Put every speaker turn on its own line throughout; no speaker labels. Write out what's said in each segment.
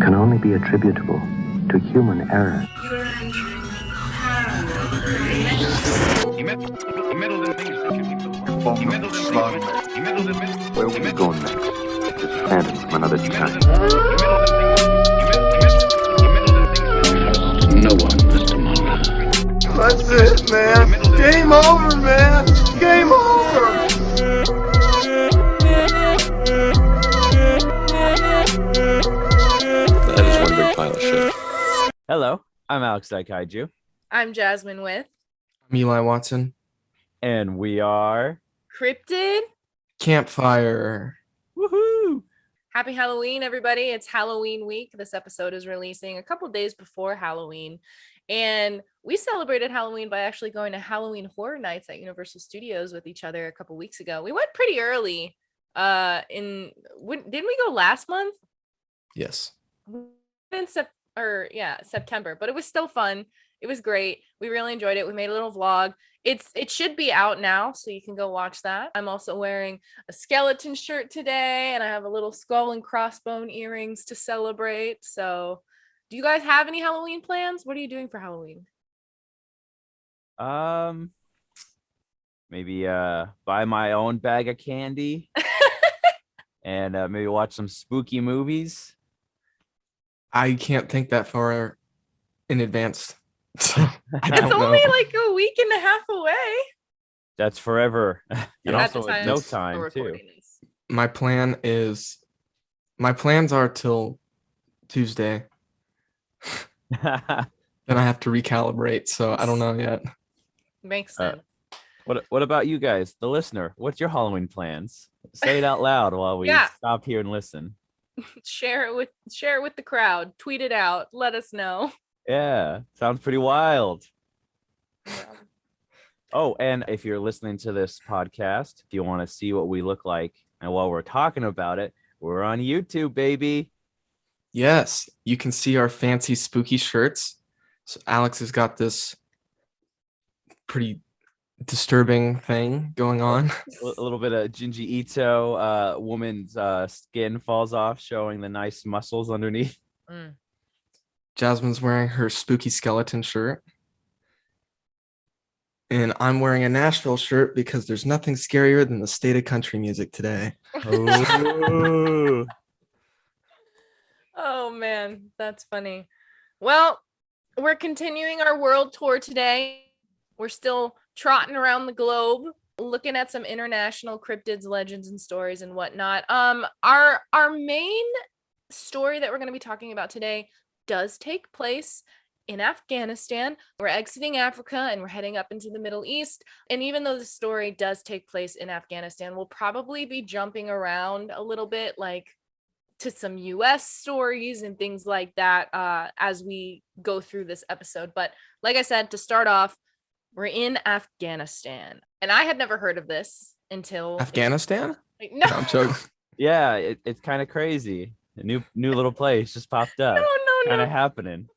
can only be attributable to human error.
He meddled in things that you need before. He meddled in things.
Where will we go next? Just phantom from another time.
No one, Mr. Mulder.
That's it, man. Game over, man. Game over.
That is one big pile of shit.
Hello, I'm Alex Daikaiju.
I'm Jasmine with
I'm Eli Watson.
And we are...
Cryptid
Campfire.
Woohoo!
Happy Halloween, everybody. It's Halloween week. This episode is releasing a couple days before Halloween. And we celebrated Halloween by actually going to Halloween Horror Nights at Universal Studios with each other a couple weeks ago. We went pretty early. Didn't we go last month?
Yes.
In September, but it was still fun. It was great. We really enjoyed it. We made a little vlog. It should be out now, so you can go watch that. I'm also wearing a skeleton shirt today, and I have a little skull and crossbone earrings to celebrate. So, do you guys have any Halloween plans? What are you doing for Halloween?
Maybe buy my own bag of candy and maybe watch some spooky movies.
I can't think that far in advance. So
It's only like a week and a half away.
That's forever. And
At the
also
time
no
we're
time, too.
recording this.
my plans are till Tuesday. Then I have to recalibrate, so I don't know yet.
Makes sense.
What about you guys, the listener? What's your Halloween plans? Say it out loud while we
Yeah.
stop here and listen.
Share it with the crowd. Tweet it out. Let us know.
Yeah, sounds pretty wild. Oh, and if you're listening to this podcast, if you want to see what we look like, and while we're talking about it, we're on YouTube, baby.
Yes, you can see our fancy spooky shirts. So Alex has got this pretty disturbing thing going on.
A little bit of Junji Ito, woman's skin falls off, showing the nice muscles underneath.
Mm.
Jasmine's wearing her spooky skeleton shirt. And I'm wearing a Nashville shirt because there's nothing scarier than the state of country music today.
Ooh.
Oh man, that's funny. Well, we're continuing our world tour today. We're still trotting around the globe, looking at some international cryptids, legends, and stories and whatnot. Our main story that we're going to be talking about today does take place in Afghanistan. We're exiting Africa and we're heading up into the Middle East. And even though the story does take place in Afghanistan, we'll probably be jumping around a little bit, like to some US stories and things like that as we go through this episode. But like I said, to start off, we're in Afghanistan. And I had never heard of this until
Afghanistan?
No,
No, I'm joking.
Yeah, it's kind of crazy. A new little place just popped up.
no.
Kind of happening.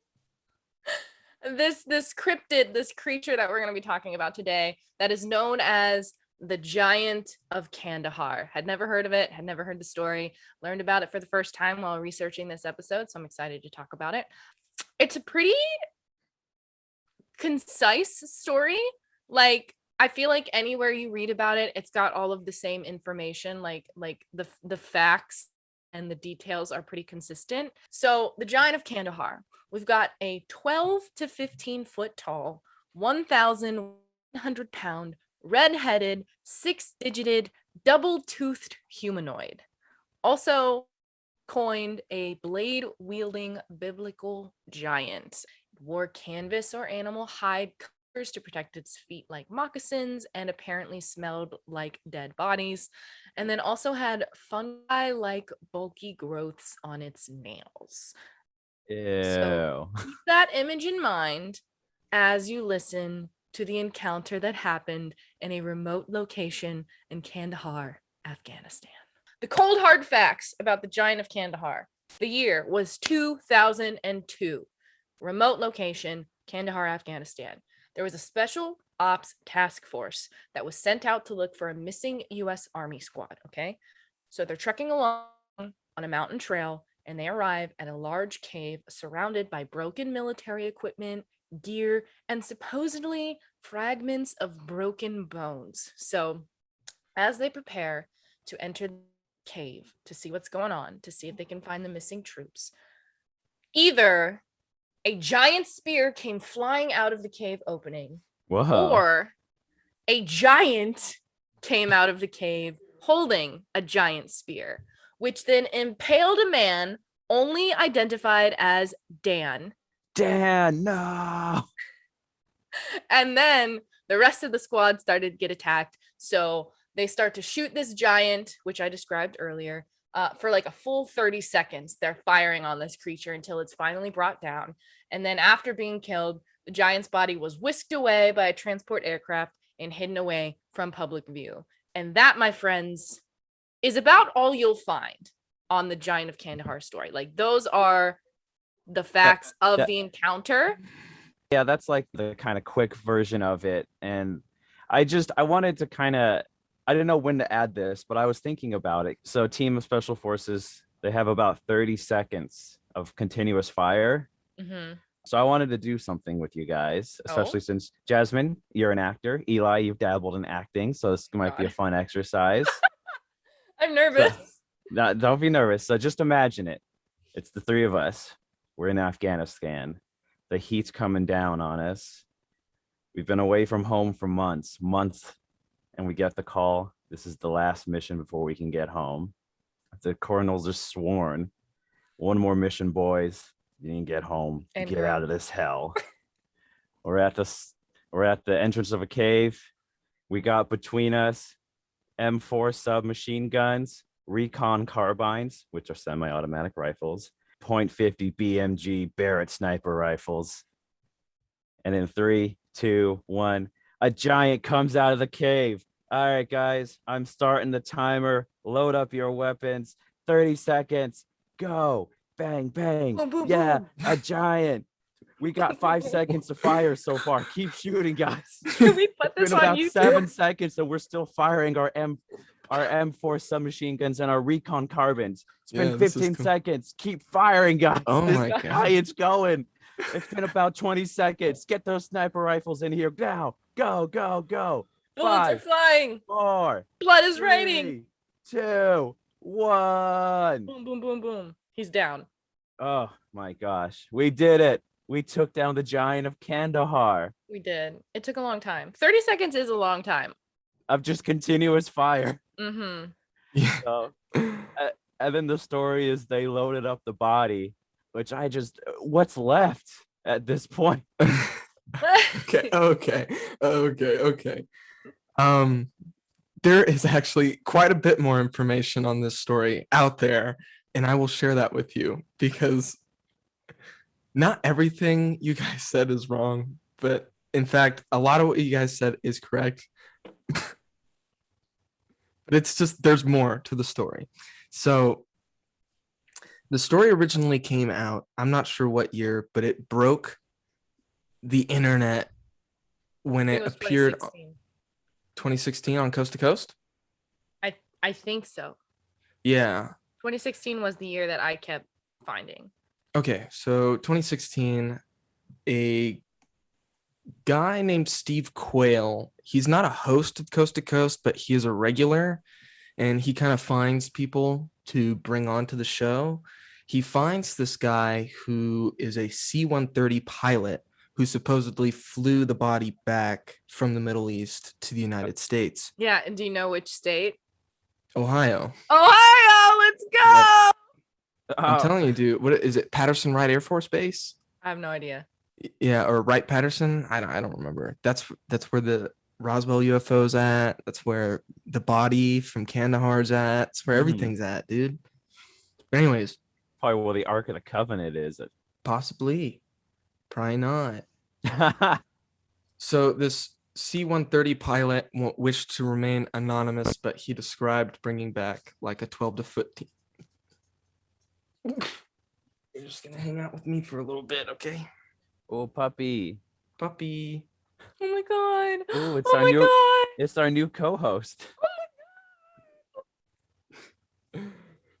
This cryptid, this creature that we're going to be talking about today, that is known as the Giant of Kandahar. Had never heard of it, had never heard the story, learned about it for the first time while researching this episode, so I'm excited to talk about it. It's a pretty concise story. Like, I feel like anywhere you read about it, it's got all of the same information, like the facts and the details are pretty consistent. So the Giant of Kandahar, we've got a 12 to 15 foot tall, 1,100 pound, red-headed, six-digited, double-toothed humanoid. Also coined a blade-wielding biblical giant. Wore canvas or animal hide covers to protect its feet like moccasins, and apparently smelled like dead bodies, and then also had fungi-like bulky growths on its nails.
Ew.
So keep that image in mind as you listen to the encounter that happened in a remote location in Kandahar, Afghanistan. The cold hard facts about the Giant of Kandahar. The year was 2002. Remote location, Kandahar, Afghanistan. There was a special ops task force that was sent out to look for a missing U.S. Army squad, okay? So they're trekking along on a mountain trail and they arrive at a large cave surrounded by broken military equipment, gear, and supposedly fragments of broken bones. So, as they prepare to enter the cave to see what's going on, to see if they can find the missing troops, either a giant spear came flying out of the cave opening,
Whoa.
or a giant came out of the cave holding a giant spear, which then impaled a man only identified as Dan.
Dan, no.
And then the rest of the squad started to get attacked. So they start to shoot this giant, which I described earlier, for like a full 30 seconds. They're firing on this creature until it's finally brought down. And then after being killed, the giant's body was whisked away by a transport aircraft and hidden away from public view. And that, my friends, is about all you'll find on the Giant of Kandahar story. Like, those are the facts of the encounter.
Yeah, that's like the kind of quick version of it. And I wanted to kind of, I didn't know when to add this, but I was thinking about it. So Team of Special Forces, they have about 30 seconds of continuous fire.
Mm-hmm.
So I wanted to do something with you guys, especially since Jasmine, you're an actor. Eli, you've dabbled in acting. So this might be a fun exercise.
I'm nervous.
No, don't be nervous. So just imagine it. It's the three of us. We're in Afghanistan. The heat's coming down on us. We've been away from home for months, and we get the call. This is the last mission before we can get home. The colonels are sworn. One more mission, boys. You need to get home.
And
get out of this hell. We're at the entrance of a cave. We got between us M4 submachine guns, recon carbines, which are semi-automatic rifles, .50 BMG Barrett sniper rifles. And in 3, 2, 1, a giant comes out of the cave. All right, guys, I'm starting the timer. Load up your weapons. 30 seconds. Go. Bang, bang.
Boom, boom,
Yeah,
boom.
a giant. We got 5 seconds to fire so far. Keep shooting, guys.
Can we put
It's
this
been
on
about
YouTube?
7 seconds, and we're still firing our M4 submachine guns and our recon carbines. It's been 15 seconds. Keep firing, guys.
Oh
This
my God.
giant's going. It's been about 20 seconds. Get those sniper rifles in here now. Go, go, go.
Bullets are
5,
flying.
4,
Blood is raining.
3, 2, 1.
Boom, boom, boom, boom. He's down.
Oh my gosh. We did it. We took down the Giant of Kandahar
We did. It took a long time. 30 seconds is a long time.
of just continuous fire.
Mm-hmm.
Yeah.
So, and then the story is they loaded up the body, which what's left at this point?
Okay. There is actually quite a bit more information on this story out there, and I will share that with you because not everything you guys said is wrong, but in fact, a lot of what you guys said is correct. But it's just, there's more to the story. So the story originally came out, I'm not sure what year, but it broke the internet when it appeared 2016 on Coast to Coast.
I think so.
Yeah.
2016 was the year that I kept finding.
Okay, so 2016, a guy named Steve Quayle, he's not a host of Coast to Coast, but he is a regular, and he kind of finds people to bring on to the show. He finds this guy who is a C-130 pilot who supposedly flew the body back from the Middle East to the United States.
Yeah, and do you know which state?
Ohio.
Ohio, let's go!
I'm telling you, dude. What is it? Patterson Wright Air Force Base?
I have no idea.
Yeah, or Wright Patterson. I don't remember. That's where the Roswell UFO's at. That's where the body from Kandahar's at. That's where everything's at, dude. But anyways,
Probably where the Ark of the Covenant is.
possibly, probably not. So this C-130 pilot wished to remain anonymous, but he described bringing back like a 12 to 15. You're just gonna hang out with me for a little bit, okay?
Oh, puppy.
Puppy.
Oh my god.
Oh, it's our new co-host.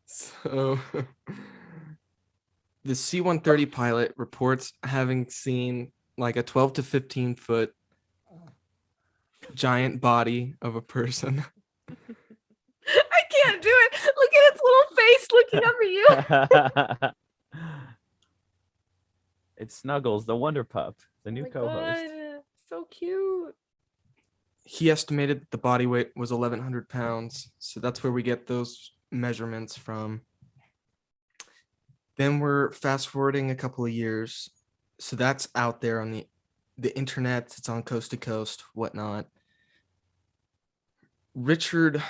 So The C-130 pilot reports having seen like a 12 to 15 foot giant body of a person.
I can't do it. Look at its little face looking up at you.
It's Snuggles, the Wonder Pup, the new
Oh my
co-host.
God, so cute.
He estimated that the body weight was 1,100 pounds. So that's where we get those measurements from. Then we're fast forwarding a couple of years. So that's out there on the internet. It's on coast to coast, whatnot. Richard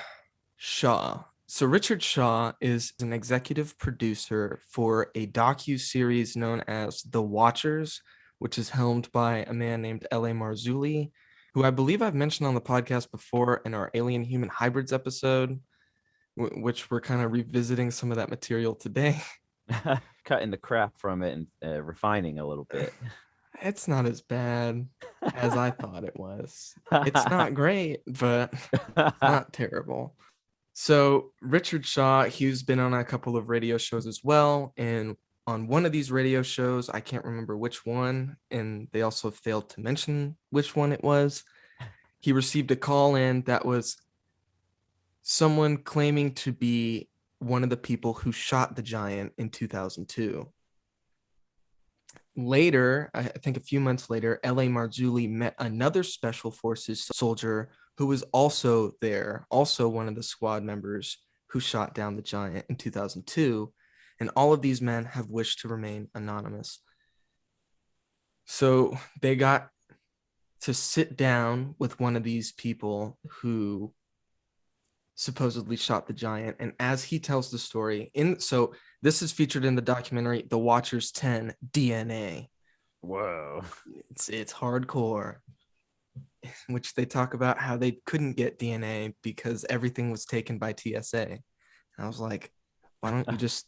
Shaw. So Richard Shaw is an executive producer for a docu-series known as The Watchers, which is helmed by a man named L.A. Marzulli, who I believe I've mentioned on the podcast before in our Alien Human Hybrids episode, which we're kind of revisiting some of that material today.
Cutting the crap from it and refining a little bit.
It's not as bad as I thought it was. It's not great, but it's not terrible. So Richard Shaw, he's been on a couple of radio shows as well. And on one of these radio shows, I can't remember which one, and they also failed to mention which one it was. He received a call in that was someone claiming to be one of the people who shot the giant in 2002. Later, I think a few months later, L.A. Marzulli met another Special Forces soldier who was also there, also one of the squad members who shot down the giant in 2002. And all of these men have wished to remain anonymous. So they got to sit down with one of these people who supposedly shot the giant. And as he tells the story, so this is featured in the documentary The Watchers 10 DNA.
Whoa.
It's hardcore, which they talk about how they couldn't get DNA because everything was taken by TSA. And I was like, why don't you just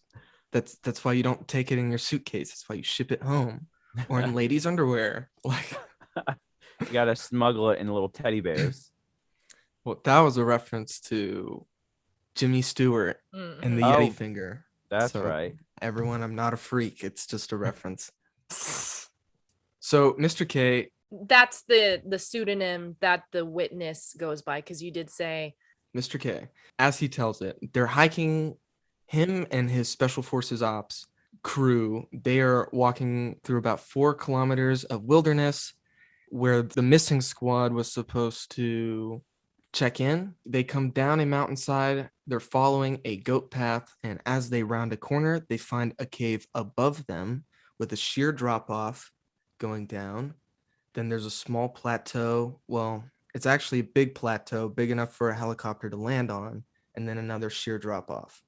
that's why you don't take it in your suitcase. That's why you ship it home or in ladies' underwear. Like
you gotta smuggle it in little teddy bears.
Well, that was a reference to Jimmy Stewart and the Yeti finger.
That's right.
Everyone, I'm not a freak. It's just a reference. So, Mr. K.
That's the pseudonym that the witness goes by, because you did say.
Mr. K, as he tells it, they're hiking, him and his Special Forces Ops crew. They are walking through about 4 kilometers of wilderness where the missing squad was supposed to check in. They come down a mountainside. They're following a goat path, and as they round a corner, they find a cave above them with a sheer drop off going down. Then there's a small plateau. Well, it's actually a big plateau, big enough for a helicopter to land on, and then another sheer drop off.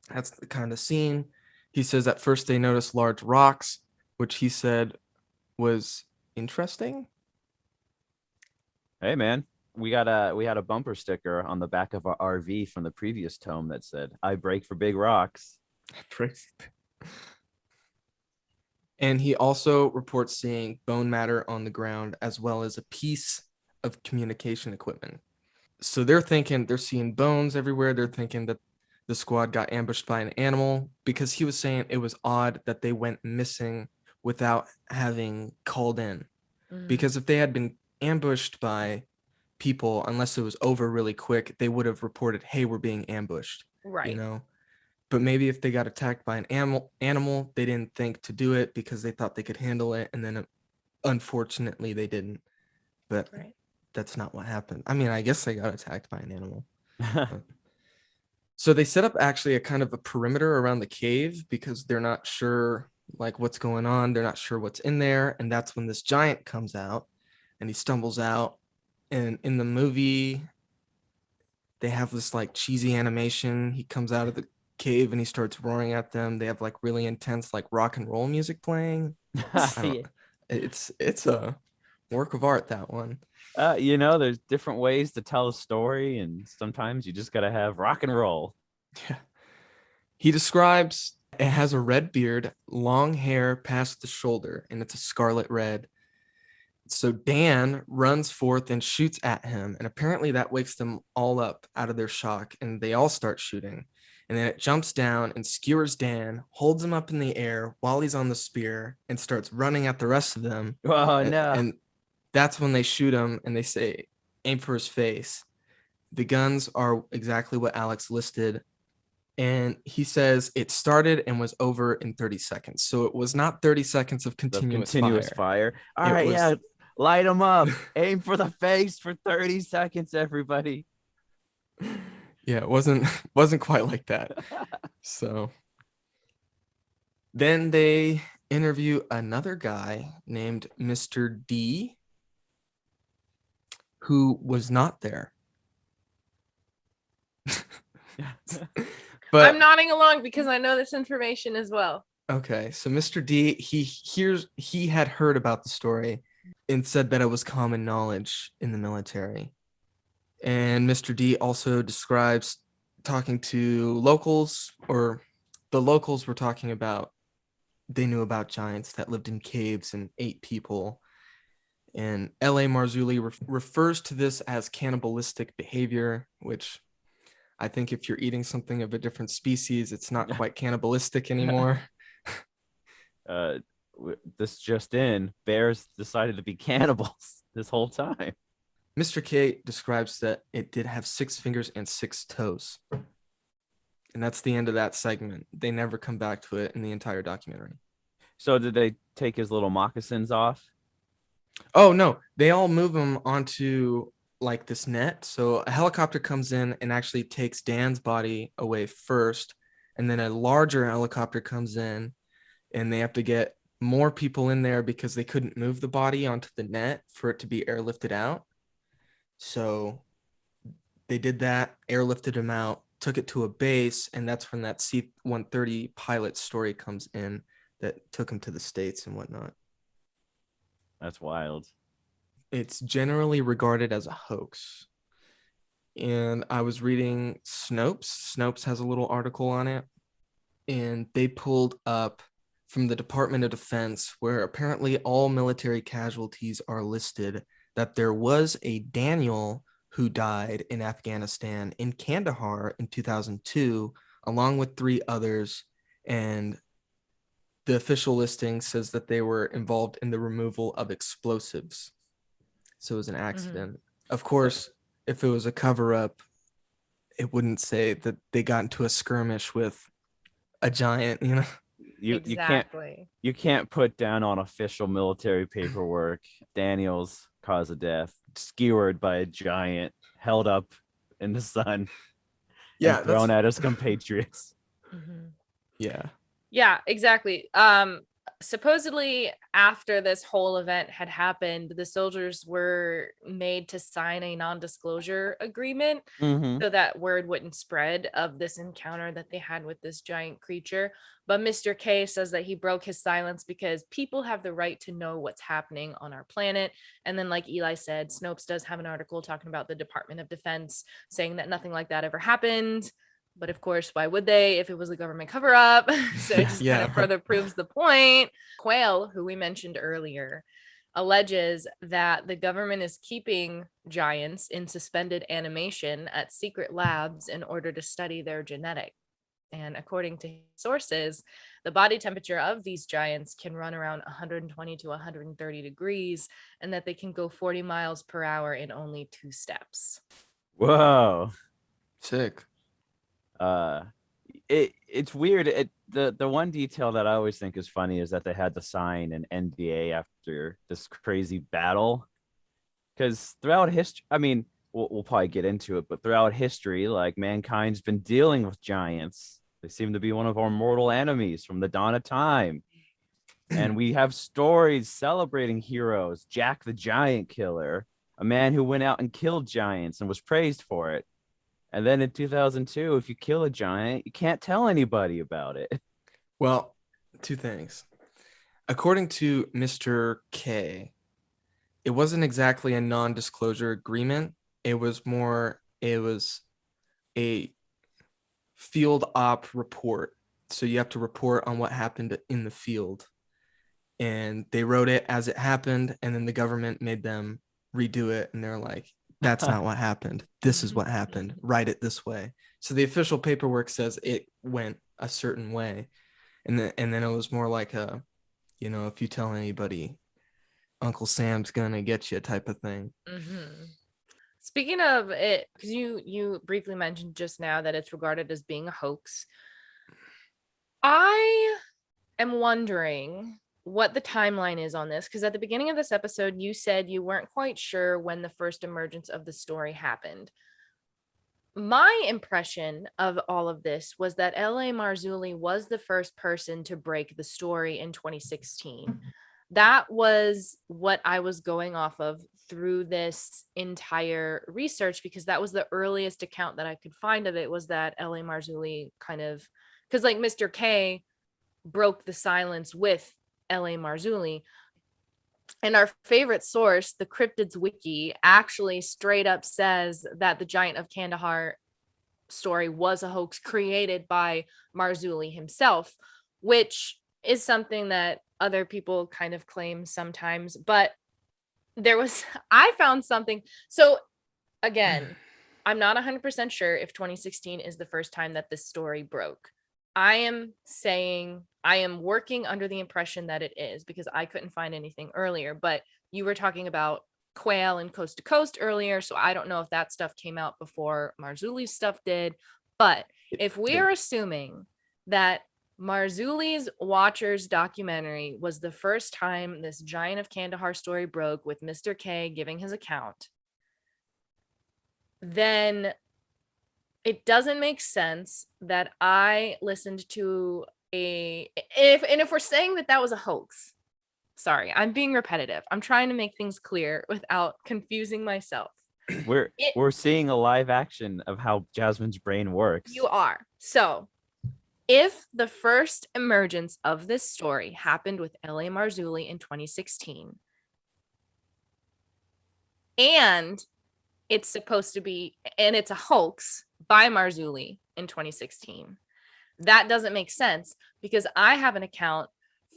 That's the kind of scene. He says at first they noticed large rocks, which he said was interesting.
Hey man, we had a bumper sticker on the back of our RV from the previous tome that said, "I break for big rocks."
And he also reports seeing bone matter on the ground as well as a piece of communication equipment. So they're seeing bones everywhere. They're thinking that the squad got ambushed by an animal, because he was saying it was odd that they went missing without having called in. Because if they had been ambushed by people, unless it was over really quick, they would have reported, hey, we're being ambushed.
Right.
You know? But maybe if they got attacked by an animal, they didn't think to do it because they thought they could handle it. And then unfortunately they didn't. But that's not what happened. I mean, I guess they got attacked by an animal. So they set up actually a kind of a perimeter around the cave because they're not sure like what's going on. They're not sure what's in there. And that's when this giant comes out and he stumbles out. And in the movie, they have this like cheesy animation. He comes out of the cave and he starts roaring at them. They have like really intense like rock and roll music playing. It's a work of art, that one.
There's different ways to tell a story, and sometimes you just gotta have rock and roll.
Yeah. He describes it has a red beard, long hair past the shoulder, and it's a scarlet red. So Dan runs forth and shoots at him, and apparently that wakes them all up out of their shock, and they all start shooting. And then it jumps down and skewers Dan, holds him up in the air while he's on the spear, and starts running at the rest of them.
Oh,
and,
no.
and that's when they shoot him and they say, aim for his face. The guns are exactly what Alex listed. And he says it started and was over in 30 seconds. So it was not 30 seconds of continuous
fire. All
It
right,
was-
yeah. Light them up. Aim for the face for 30 seconds, everybody.
Yeah, it wasn't quite like that. So then they interview another guy named Mr. D, who was not there. But
I'm nodding along because I know this information as well.
okay, so Mr. D, he had heard about the story and said that it was common knowledge in the military. And Mr. D also describes talking to locals, or the locals were talking about, they knew about giants that lived in caves and ate people. And L.A. Marzulli refers to this as cannibalistic behavior, which I think if you're eating something of a different species, it's not quite cannibalistic anymore.
This just in, bears decided to be cannibals this whole time.
Mr. K describes that it did have 6 fingers and 6 toes. And that's the end of that segment. They never come back to it in the entire documentary.
So did they take his little moccasins off?
Oh, no. They all move him onto like this net. So a helicopter comes in and actually takes Dan's body away first. And then a larger helicopter comes in and they have to get more people in there because they couldn't move the body onto the net for it to be airlifted out. So they did that, airlifted him out, took it to a base, and that's when that C-130 pilot story comes in that took him to the States and whatnot.
That's wild.
It's generally regarded as a hoax. And I was reading Snopes. Snopes has a little article on it. And they pulled up from the Department of Defense, where apparently all military casualties are listed, that there was a Daniel who died in Afghanistan in Kandahar in 2002, along with 3 others. And the official listing says that they were involved in the removal of explosives. So it was an accident. Of course, if it was a cover-up, it wouldn't say that they got into a skirmish with a giant, you know?
Exactly.
You can't put down on official military paperwork Daniel's cause of death, skewered by a giant, held up in the sun, and thrown at his compatriots.
Yeah.
Yeah, exactly. Supposedly after this whole event had happened, the soldiers were made to sign a non-disclosure agreement so that word wouldn't spread of this encounter that they had with this giant creature. But Mr. K says that he broke his silence because people have the right to know what's happening on our planet. And then, like Eli said, Snopes does have an article talking about the Department of Defense saying that nothing like that ever happened. But of course, why would they if it was a government cover up? So it just kind of further proves the point. Quayle, who we mentioned earlier, alleges that the government is keeping giants in suspended animation at secret labs in order to study their genetics. And according to sources, the body temperature of these giants can run around 120 to 130 degrees, and that they can go 40 miles per hour in only 2 steps.
Whoa.
Sick.
It's weird. The one detail that I always think is funny is that they had to sign an NDA after this crazy battle, because throughout history, I mean, we'll probably get into it, but throughout history, like, mankind's been dealing with giants. They seem to be one of our mortal enemies from the dawn of time. And we have stories celebrating heroes. Jack the Giant Killer, a man who went out and killed giants and was praised for it. And then in 2002, if you kill a giant, you can't tell anybody about it.
Well, 2 things. According to Mr. K, it wasn't exactly a non-disclosure agreement. It was a field op report. So you have to report on what happened in the field. And they wrote it as it happened, and then the government made them redo it. And they're like, That's not what happened. This is what happened. Write it this way. So the official paperwork says it went a certain way. And then it was more like a, if you tell anybody, Uncle Sam's gonna get you type of thing.
Mm-hmm. Speaking of it, because you briefly mentioned just now that it's regarded as being a hoax. I am wondering what the timeline is on this, because at the beginning of this episode, you said you weren't quite sure when the first emergence of the story happened. My impression of all of this was that L.A. Marzulli was the first person to break the story in 2016. That was what I was going off of through this entire research, because that was the earliest account that I could find of it, was that L.A. Marzulli kind of, because like Mr. K broke the silence with L.A. Marzulli. And our favorite source, the Cryptids Wiki, actually straight up says that the Giant of Kandahar story was a hoax created by Marzulli himself, which is something that other people kind of claim sometimes. But I found something. So again, I'm not 100% sure if 2016 is the first time that this story broke. I am working under the impression that it is, because I couldn't find anything earlier. But you were talking about Quayle and Coast to Coast earlier, so I don't know if that stuff came out before Marzulli's stuff did. But if we are assuming that Marzulli's Watchers documentary was the first time this Giant of Kandahar story broke, with Mr. K giving his account, then it doesn't make sense that I listened to if we're saying that was a hoax. Sorry, I'm being repetitive. I'm trying to make things clear without confusing myself.
We're seeing a live action of how Jasmine's brain works.
You are. So, if the first emergence of this story happened with L.A. Marzulli in 2016, and it's supposed to be, and it's a hoax by Marzulli in 2016, that doesn't make sense, because I have an account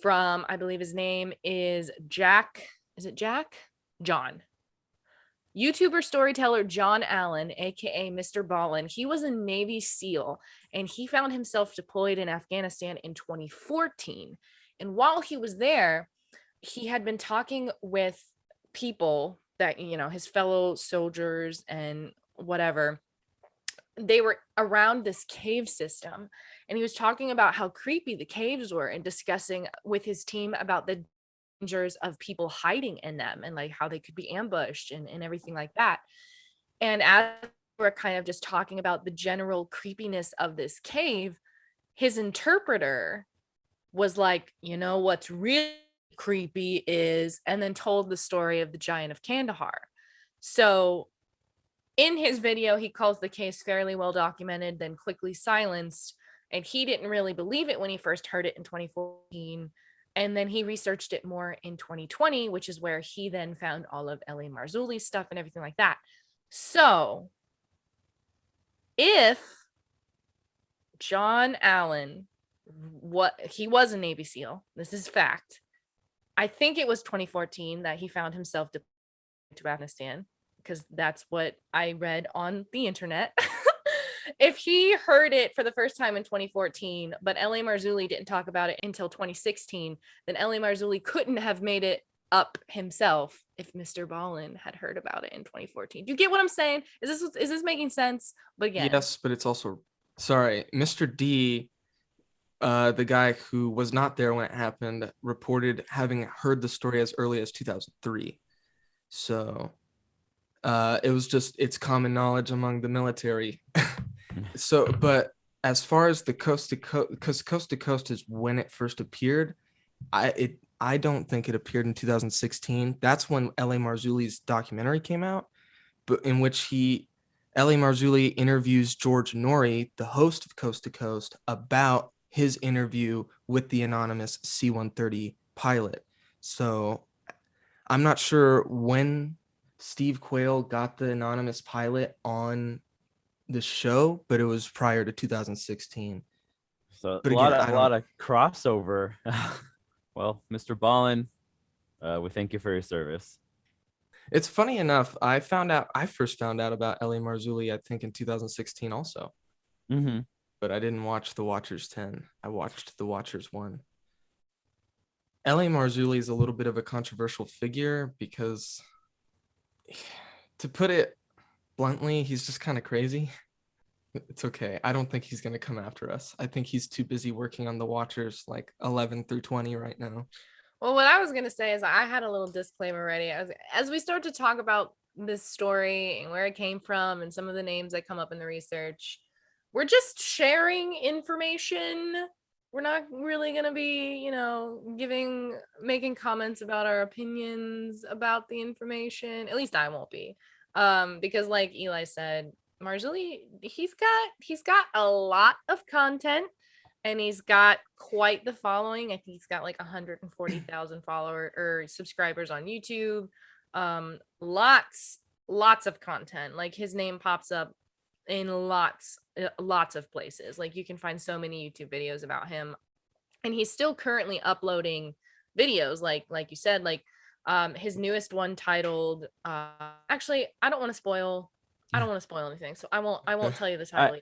from, I believe his name is Jack. Is it Jack? John. YouTuber storyteller John Allen, aka Mr. Ballin. He was a Navy SEAL, and he found himself deployed in Afghanistan in 2014. And while he was there, he had been talking with people that, his fellow soldiers and whatever. They were around this cave system, and he was talking about how creepy the caves were, and discussing with his team about the dangers of people hiding in them, and like how they could be ambushed and everything like that. And as we're kind of just talking about the general creepiness of this cave, his interpreter was like, what's really creepy is, and then told the story of the Giant of Kandahar. So in his video, he calls the case fairly well documented, then quickly silenced. And he didn't really believe it when he first heard it in 2014. And then he researched it more in 2020, which is where he then found all of L.A. Marzulli's stuff and everything like that. So if John Allen, he was a Navy SEAL, this is fact. I think it was 2014 that he found himself deployed to Afghanistan, because that's what I read on the internet. If he heard it for the first time in 2014, but L.A. Marzulli didn't talk about it until 2016, then L.A. Marzulli couldn't have made it up himself if Mr. Ballin had heard about it in 2014. Do you get what I'm saying? Is this making sense? But again,
yes, but it's also, sorry, Mr. D, the guy who was not there when it happened, reported having heard the story as early as 2003. So it was just, it's common knowledge among the military. So, but as far as the coast to coast, because coast to coast is when it first appeared, I don't think it appeared in 2016. That's when L.A. Marzulli's documentary came out, but in which L.A. Marzulli interviews George Norrie, the host of Coast to Coast, about his interview with the anonymous C-130 pilot. So I'm not sure when Steve Quayle got the anonymous pilot on the show, but it was prior to 2016.
So
But
a
again,
lot of crossover. Well, Mr. Ballin, we thank you for your service.
It's funny enough. I first found out about L.A. Marzulli, I think in 2016 also,
Mm-hmm.
but I didn't watch The Watchers 10. I watched The Watchers 1. L.A. Marzulli is a little bit of a controversial figure because, to put it bluntly, he's just kind of crazy. It's okay. I don't think he's going to come after us. I think he's too busy working on The Watchers like 11 through 20 right now.
Well, what I was gonna say is I had a little disclaimer ready. As we start to talk about this story and where it came from and some of the names that come up in the research, we're just sharing information. We're not really gonna be, making comments about our opinions about the information. At least I won't be, because like Eli said, Marzulli, he's got a lot of content and he's got quite the following. I think he's got like 140,000 followers or subscribers on YouTube. Lots of content. Like his name pops up in lots of places. Like you can find so many YouTube videos about him, and he's still currently uploading videos. Like you said, like his newest one titled. Actually, I don't want to spoil. I don't want to spoil anything, so I won't tell you the title.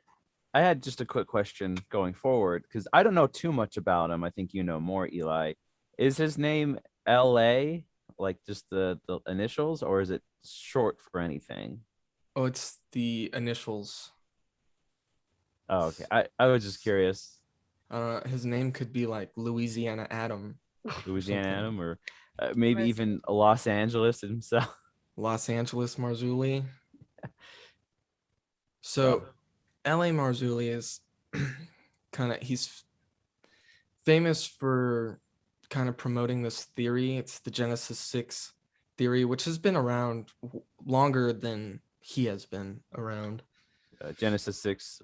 I had just a quick question going forward because I don't know too much about him. I think you know more, Eli. Is his name L.A., like just the initials, or is it short for anything?
Oh, it's the initials.
Oh, okay. I was just curious.
His name could be like Louisiana Adam.
Louisiana
something.
Adam, or maybe
Nice.
even Los Angeles himself.
Los Angeles Marzulli. So L.A. Marzulli is he's famous for kind of promoting this theory. It's the Genesis 6 theory, which has been around longer than he has been around.
Genesis 6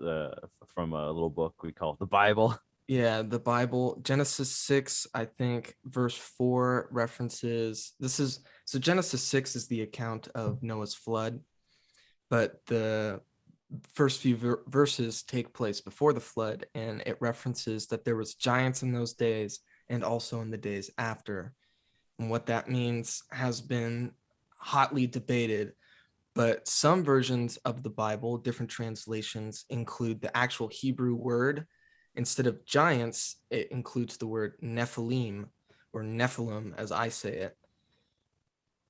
from a little book we call the Bible.
Yeah, the Bible, Genesis 6, I think verse 4 references so Genesis 6 is the account of Noah's flood, but the first few verses take place before the flood, and it references that there was giants in those days and also in the days after. And what that means has been hotly debated, but some versions of the Bible, different translations, include the actual Hebrew word. Instead of giants, it includes the word Nephilim, or Nephilim as I say it.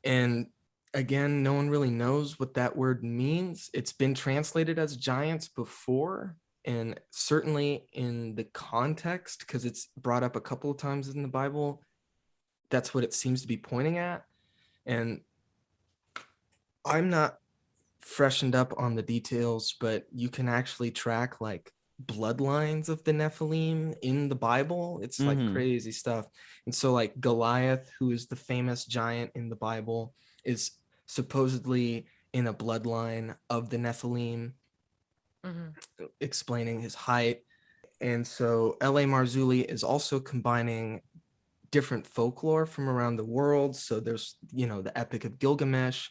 And again, no one really knows what that word means. It's been translated as giants before, and certainly in the context, because it's brought up a couple of times in the Bible, that's what it seems to be pointing at. And I'm not freshened up on the details, but you can actually track like bloodlines of the Nephilim in the Bible. It's like crazy stuff. And so like Goliath, who is the famous giant in the Bible, is supposedly in a bloodline of the Nephilim, explaining his height. And so L.A. Marzulli is also combining different folklore from around the world. So there's, the Epic of Gilgamesh.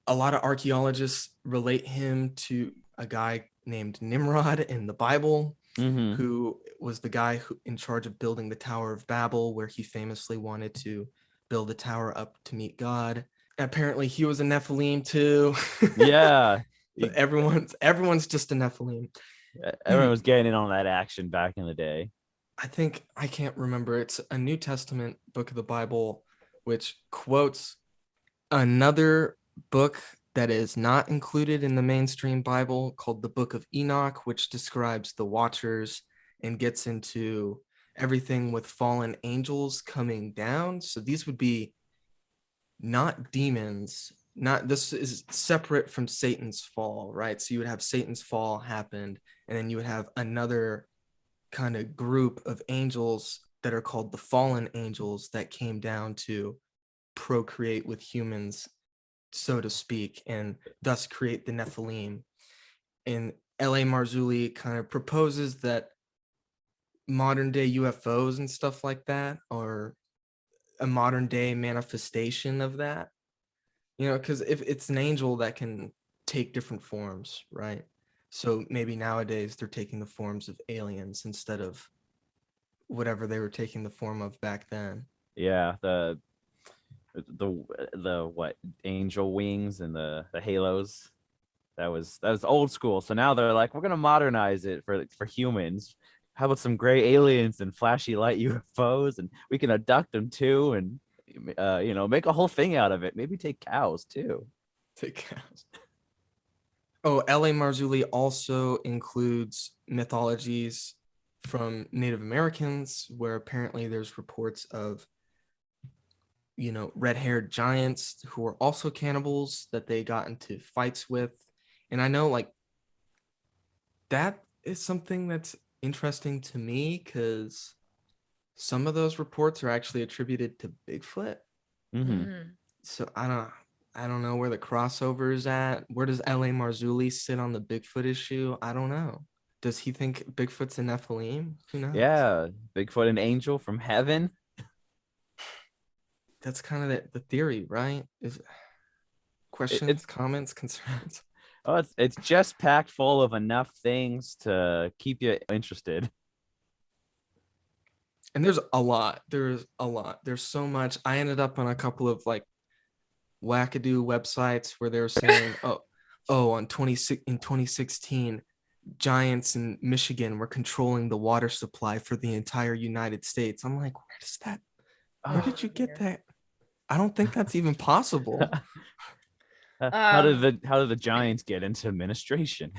A lot of archaeologists relate him to a guy named Nimrod in the Bible, who was the guy who in charge of building the Tower of Babel, where he famously wanted to build a tower up to meet God. Apparently he was a Nephilim too.
Yeah.
Everyone's just a Nephilim.
Everyone was getting in on that action back in the day.
I can't remember. It's a New Testament book of the Bible, which quotes another book that is not included in the mainstream Bible called the Book of Enoch, which describes the Watchers and gets into everything with fallen angels coming down. So these would be not demons. This is separate from Satan's fall, right? So you would have Satan's fall happened, and then you would have another kind of group of angels that are called the fallen angels that came down to procreate with humans, so to speak, and thus create the Nephilim. And L.A. Marzulli kind of proposes that modern day UFOs and stuff like that are a modern day manifestation of that, because if it's an angel that can take different forms, right? So maybe nowadays they're taking the forms of aliens instead of whatever they were taking the form of back then.
Yeah, the what angel wings and the halos. That was old school. So now they're like, we're gonna modernize it for humans. How about some gray aliens and flashy light UFOs, and we can abduct them too, and make a whole thing out of it. Maybe take cows too.
Take cows. Oh, L.A. Marzulli also includes mythologies from Native Americans, where apparently there's reports of, red-haired giants who were also cannibals that they got into fights with. And I know, like, that is something that's interesting to me because some of those reports are actually attributed to Bigfoot.
Mm-hmm.
So I don't know where the crossover is at. Where does L.A. Marzulli sit on the Bigfoot issue? I don't know. Does he think Bigfoot's a Nephilim? Who knows?
Yeah, Bigfoot, an angel from heaven.
That's kind of the theory, right? Is questions, comments, concerns?
Oh, it's just packed full of enough things to keep you interested.
And there's a lot. There's so much. I ended up on a couple of like wackadoo websites where they were saying, in 2016, giants in Michigan were controlling the water supply for the entire United States. I'm like, where did you get that? I don't think that's even possible.
How did the Giants get into administration?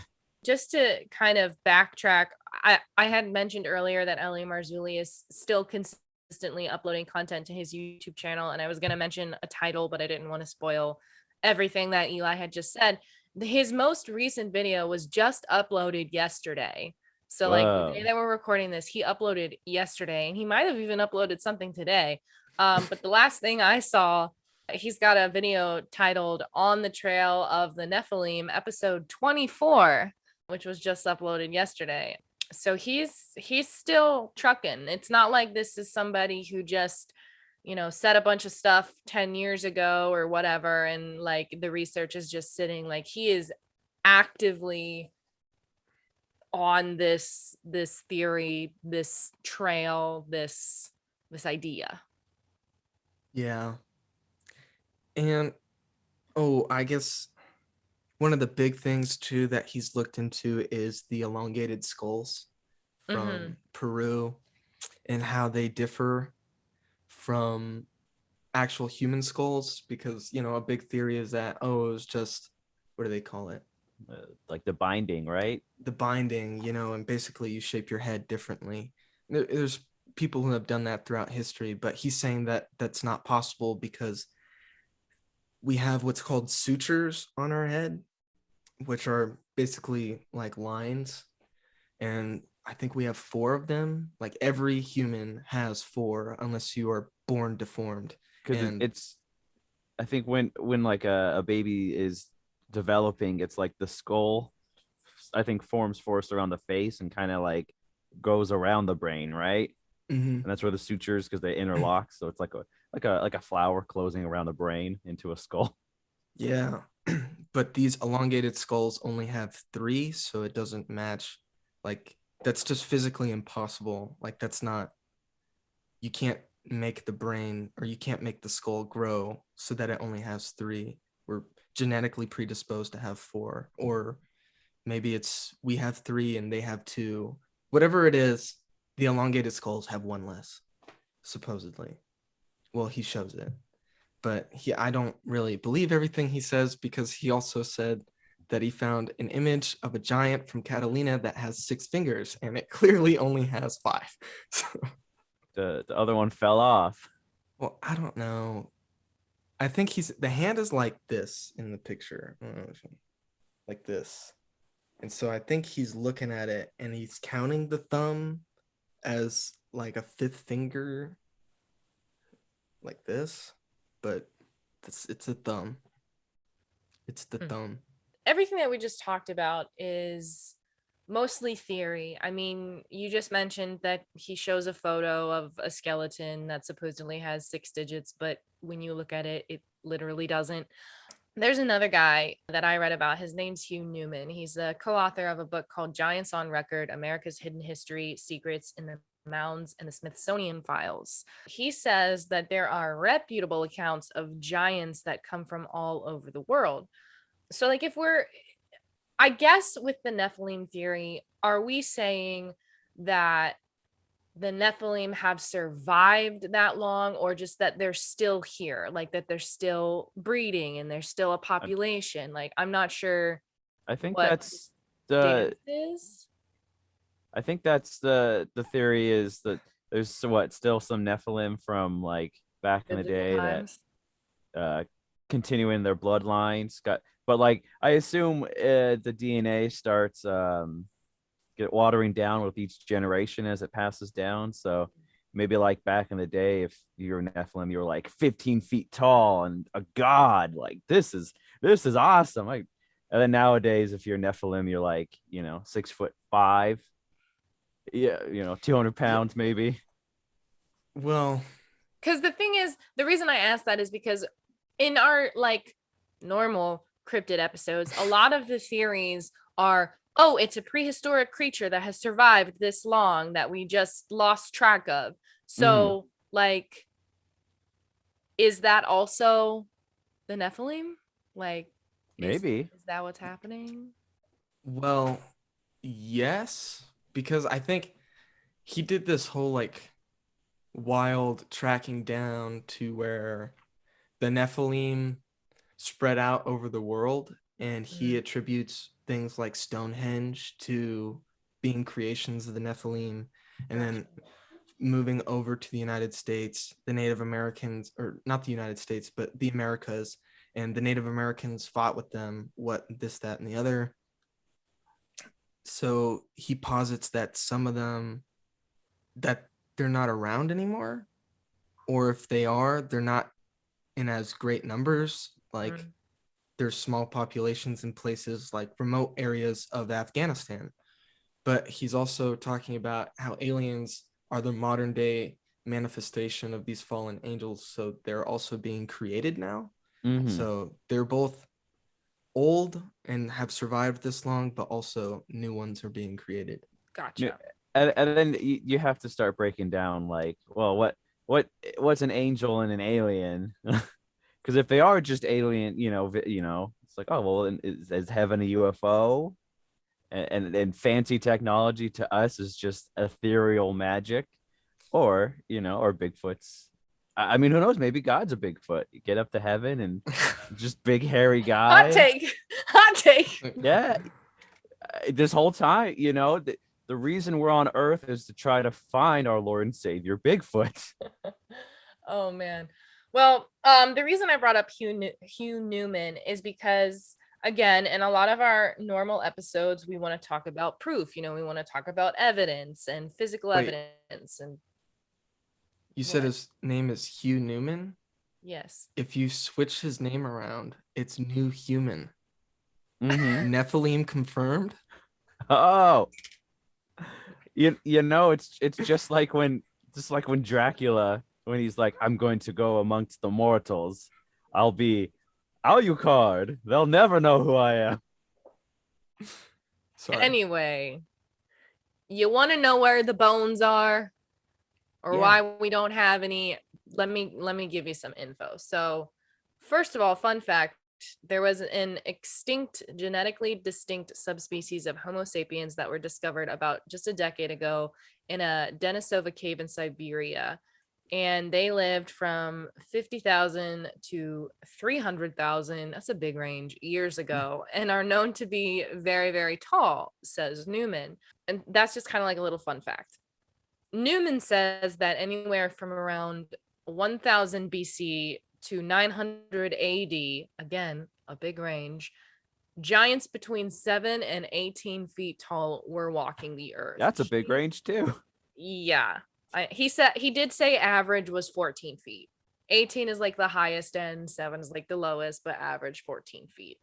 Just to kind of backtrack, I had mentioned earlier that L.A. Marzulli is still consistently uploading content to his YouTube channel, and I was going to mention a title, but I didn't want to spoil everything that Eli had just said. His most recent video was just uploaded yesterday. So like the day that we're recording this, he uploaded yesterday, and he might have even uploaded something today. But the last thing I saw, he's got a video titled On the Trail of the Nephilim, episode 24, which was just uploaded yesterday. So he's still trucking. It's not like this is somebody who just, said a bunch of stuff 10 years ago or whatever, and like the research is just sitting. Like he is actively on this theory, this trail, this idea.
Yeah. And I guess one of the big things too that he's looked into is the elongated skulls from Peru and how they differ from actual human skulls, because a big theory is that it was just, what do they call it?
Like the binding, right?
The binding, and basically you shape your head differently. There's people who have done that throughout history, but he's saying that that's not possible because we have what's called sutures on our head, which are basically like lines. And I think we have 4 of them. Like every human has 4 unless you are born deformed.
Because it's, I think when like a baby is developing, it's like the skull, I think, forms first around the face and kind of like goes around the brain, right? And that's where the sutures, because they interlock. So it's like a flower closing around the brain into a skull.
Yeah. But these elongated skulls only have 3, so it doesn't match. Like that's just physically impossible. Like that's not, you can't make the brain, or you can't make the skull grow so that it only has 3. We're genetically predisposed to have 4, or maybe it's we have 3 and they have 2. Whatever it is, the elongated skulls have 1 less, supposedly. Well, he shows it. But I don't really believe everything he says, because he also said that he found an image of a giant from Catalina that has 6 fingers, and it clearly only has 5. So,
the other one fell off.
well, I don't know. I think the hand is like this in the picture. I don't know like this. And so I think he's looking at it and he's counting the thumb as like a 5th finger, like this, but it's a thumb. It's the thumb.
Everything that we just talked about is mostly theory. I mean, you just mentioned that he shows a photo of a skeleton that supposedly has 6 digits, but when you look at it, it literally doesn't. There's another guy that I read about. His name's Hugh Newman. He's the co-author of a book called Giants on Record: America's Hidden History, Secrets in the mounds and the Smithsonian files. He says that there are reputable accounts of giants that come from all over the world. So like I guess with the Nephilim theory, are we saying that the Nephilim have survived that long, or just that they're still here, like that they're still breeding and there's still a population? Like, I'm not sure.
I think
what
that's the
stance is.
I think that's the theory is that there's still some Nephilim from like back in the
Biblical
day
times.
that continuing their bloodlines but like I assume the DNA starts get watering down with each generation as it passes down. So maybe like back in the day, if you're Nephilim, you're like 15 feet tall and a god. Like this is awesome. Like, and then nowadays, if you're Nephilim, you're like 6'5". Yeah, 200 pounds maybe.
Well,
Because the thing is, the reason I asked that is because in our like normal cryptid episodes, a lot of the theories are, oh, it's a prehistoric creature that has survived this long that we just lost track of. So like, is that also the Nephilim? Like,
Maybe.
is that what's happening?
well, yes, because I think he did this whole like wild tracking down to where the Nephilim spread out over the world, and he attributes things like Stonehenge to being creations of the Nephilim. And then moving over to the United States, the Native Americans, or not the United States, but the Americas, and the Native Americans fought with them, this, that, and the other. So he posits that some of them, that they're not around anymore, or if they are, they're not in as great numbers. Like there's small populations in places like remote areas of Afghanistan. But he's also talking about how aliens are the modern day manifestation of these fallen angels. So they're also being created now. So they're both old and have survived this long, but also new ones are being created.
Gotcha.
And then you have to start breaking down like, well, what's an angel and an alien? Because if they are just alien, it's like, oh well, is heaven a UFO? And fancy technology to us is just ethereal magic, or Bigfoot's. I mean, who knows? Maybe God's a Bigfoot. You get up to heaven and just big hairy guy.
Hot take.
Yeah. This whole time, the reason we're on Earth is to try to find our Lord and Savior Bigfoot.
Oh man. Well, the reason I brought up Hugh Newman is because, again, in a lot of our normal episodes, we want to talk about proof. We want to talk about evidence and physical evidence. And
you said his name is Hugh Newman?
Yes.
If you switch his name around, it's New Human. Nephilim confirmed.
Oh, it's just like when Dracula, when he's like, I'm going to go amongst the mortals, I'll be Alucard. They'll never know who I am.
Sorry.
Anyway, you want to know where the bones are, or why we don't have any? Let me give you some info. So, first of all, fun fact: there was an genetically distinct subspecies of Homo sapiens that were discovered about just a decade ago in a Denisova cave in Siberia. And they lived from 50,000 to 300,000. That's a big range years ago, and are known to be very, very tall, says Newman. And that's just kind of like a little fun fact. Newman says that anywhere from around 1000 BC to 900 AD, again, a big range, giants between 7 and 18 feet tall were walking the earth.
That's a big range too.
Yeah. He did say average was 14 feet. 18 is like the highest end, 7 is like the lowest, but average 14 feet.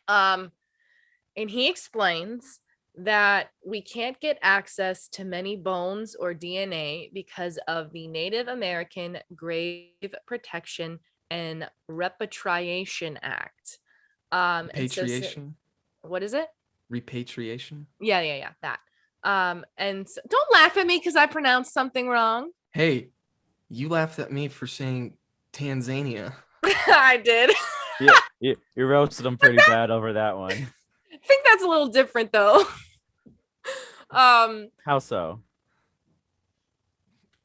And he explains that we can't get access to many bones or DNA because of the Native American Grave Protection and Repatriation Act.
Repatriation?
What is it?
Repatriation?
Yeah, that. And so, don't laugh at me because I pronounced something wrong.
Hey, you laughed at me for saying Tanzania.
I did.
Yeah, you roasted them pretty bad over that one.
I think that's a little different though.
How so?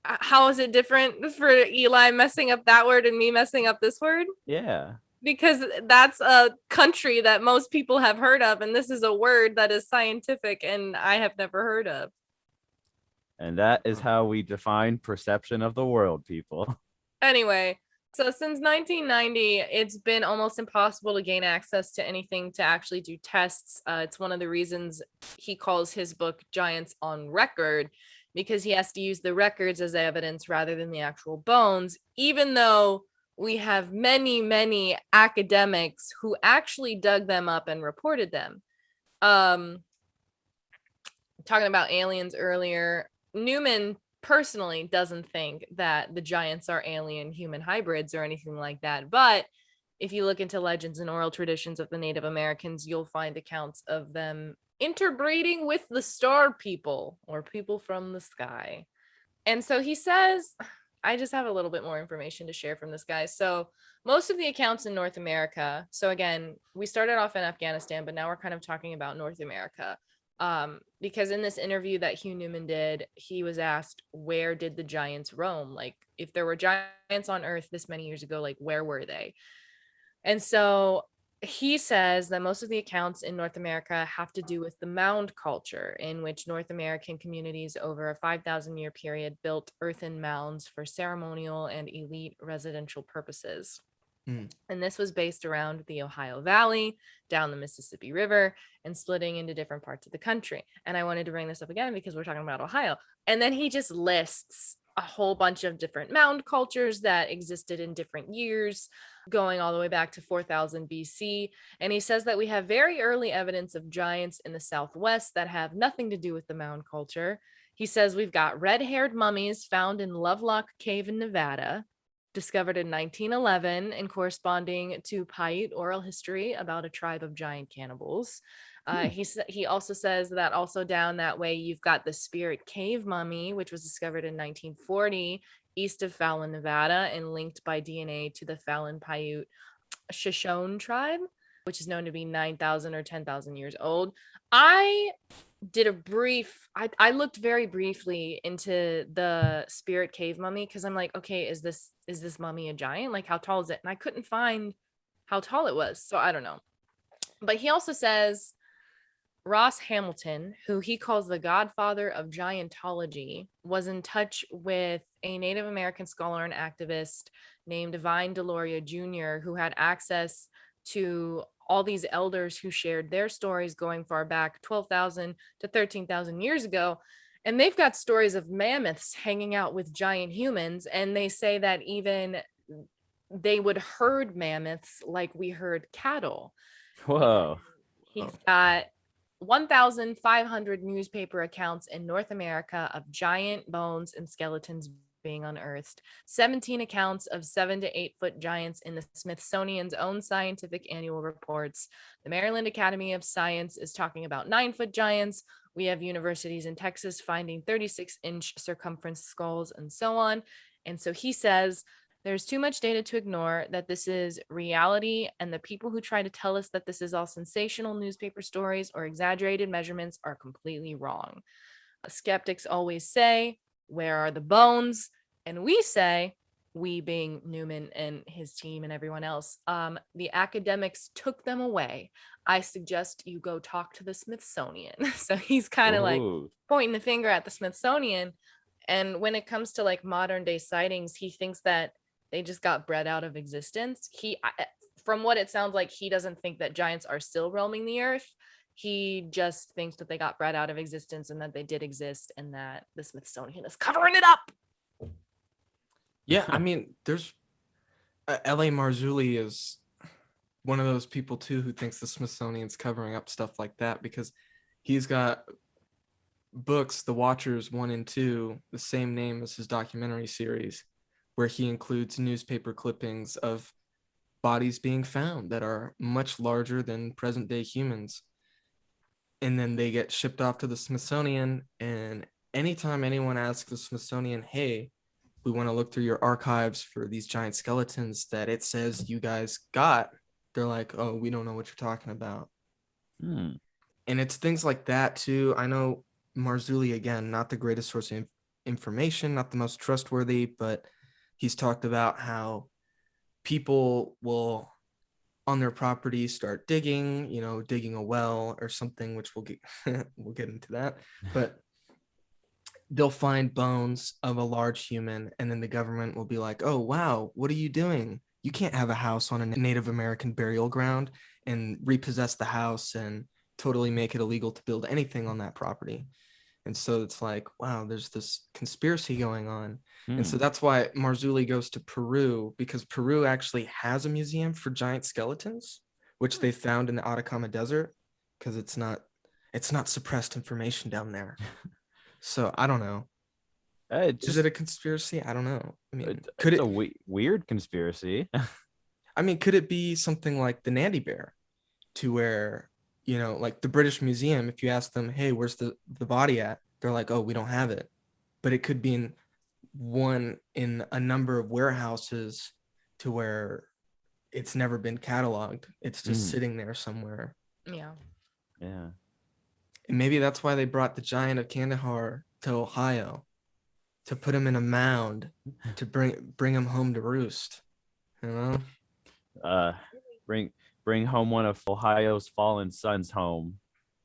How is it different for Eli messing up that word and me messing up this word?
Yeah.
Because that's a country that most people have heard of, and this is a word that is scientific and I have never heard of.
And that is how we define perception of the world, people.
Anyway, so since 1990, it's been almost impossible to gain access to anything to actually do tests. It's one of the reasons he calls his book Giants on Record, because he has to use the records as evidence rather than the actual bones, even though we have many, many academics who actually dug them up and reported them. Talking about aliens earlier, Newman personally doesn't think that the giants are alien human hybrids or anything like that. But if you look into legends and oral traditions of the Native Americans, you'll find accounts of them interbreeding with the star people or people from the sky. And so he says, I just have a little bit more information to share from this guy. So most of the accounts in North America. So again, we started off in Afghanistan, but now we're kind of talking about North America. Because in this interview that Hugh Newman did, he was asked, where did the giants roam? Like, if there were giants on Earth this many years ago, like, where were they? And so he says that most of the accounts in North America have to do with the mound culture, in which North American communities over a 5,000 year period built earthen mounds for ceremonial and elite residential purposes. And this was based around the Ohio Valley, down the Mississippi River, and splitting into different parts of the country. And I wanted to bring this up again because we're talking about Ohio. And then he just lists a whole bunch of different mound cultures that existed in different years, going all the way back to 4000 BC. And he says that we have very early evidence of giants in the Southwest that have nothing to do with the mound culture. He says we've got red-haired mummies found in Lovelock Cave in Nevada, discovered in 1911 and corresponding to Paiute oral history about a tribe of giant cannibals. He also says that also down that way, you've got the Spirit Cave mummy, which was discovered in 1940 east of Fallon, Nevada, and linked by DNA to the Fallon Paiute Shoshone tribe, which is known to be 9,000 or 10,000 years old. I looked very briefly into the Spirit Cave mummy because I'm like, okay, is this mummy a giant? Like, how tall is it? And I couldn't find how tall it was, so I don't know. But he also says Ross Hamilton, who he calls the godfather of giantology, was in touch with a Native American scholar and activist named Divine Deloria Jr., who had access to all these elders who shared their stories going far back 12,000 to 13,000 years ago. And they've got stories of mammoths hanging out with giant humans. And they say that even they would herd mammoths like we herd cattle.
Whoa.
He's got 1,500 newspaper accounts in North America of giant bones and skeletons being unearthed, 17 accounts of 7 to 8 foot giants in the Smithsonian's own scientific annual reports. The Maryland Academy of Science is talking about 9-foot giants. We have universities in Texas finding 36-inch circumference skulls and so on. And so he says, there's too much data to ignore that this is reality, and the people who try to tell us that this is all sensational newspaper stories or exaggerated measurements are completely wrong. Skeptics always say, where are the bones? And we say, we being Newman and his team and everyone else, the academics took them away. I suggest you go talk to the Smithsonian. So he's kind of like pointing the finger at the Smithsonian. And when it comes to like modern day sightings, he thinks that they just got bred out of existence. From what it sounds like, he doesn't think that giants are still roaming the earth. He just thinks that they got bred out of existence and that they did exist and that the Smithsonian is covering it up.
Yeah, I mean, there's L.A. Marzulli is one of those people too who thinks the Smithsonian's covering up stuff like that because he's got books, The Watchers 1 and 2, the same name as his documentary series, where he includes newspaper clippings of bodies being found that are much larger than present day humans. and then they get shipped off to the Smithsonian. And anytime anyone asks the Smithsonian, hey, we want to look through your archives for these giant skeletons that it says you guys got, they're like, oh, we don't know what you're talking about.
Hmm.
And it's things like that too. I know Marzulli, again, not the greatest source of information, not the most trustworthy, but he's talked about how people will on their property start digging, digging a well or something, which we'll get into that. But they'll find bones of a large human, and then the government will be like, oh, wow, what are you doing? You can't have a house on a Native American burial ground and repossess the house and totally make it illegal to build anything on that property. And so it's like, wow, there's this conspiracy going on. And so that's why Marzulli goes to Peru, because Peru actually has a museum for giant skeletons, which they found in the Atacama Desert, because it's not suppressed information down there. So I don't know. Is it a conspiracy? I don't know. I mean, could it
a weird conspiracy?
I mean, could it be something like the Nandy Bear, to where, like the British Museum, if you ask them, hey, where's the body at? They're like, oh, we don't have it. But it could be in a number of warehouses to where it's never been cataloged. It's just sitting there somewhere.
Yeah.
Yeah.
And maybe that's why they brought the Giant of Kandahar to Ohio, to put him in a mound, to bring him home to roost.
Bring home one of Ohio's fallen sons home,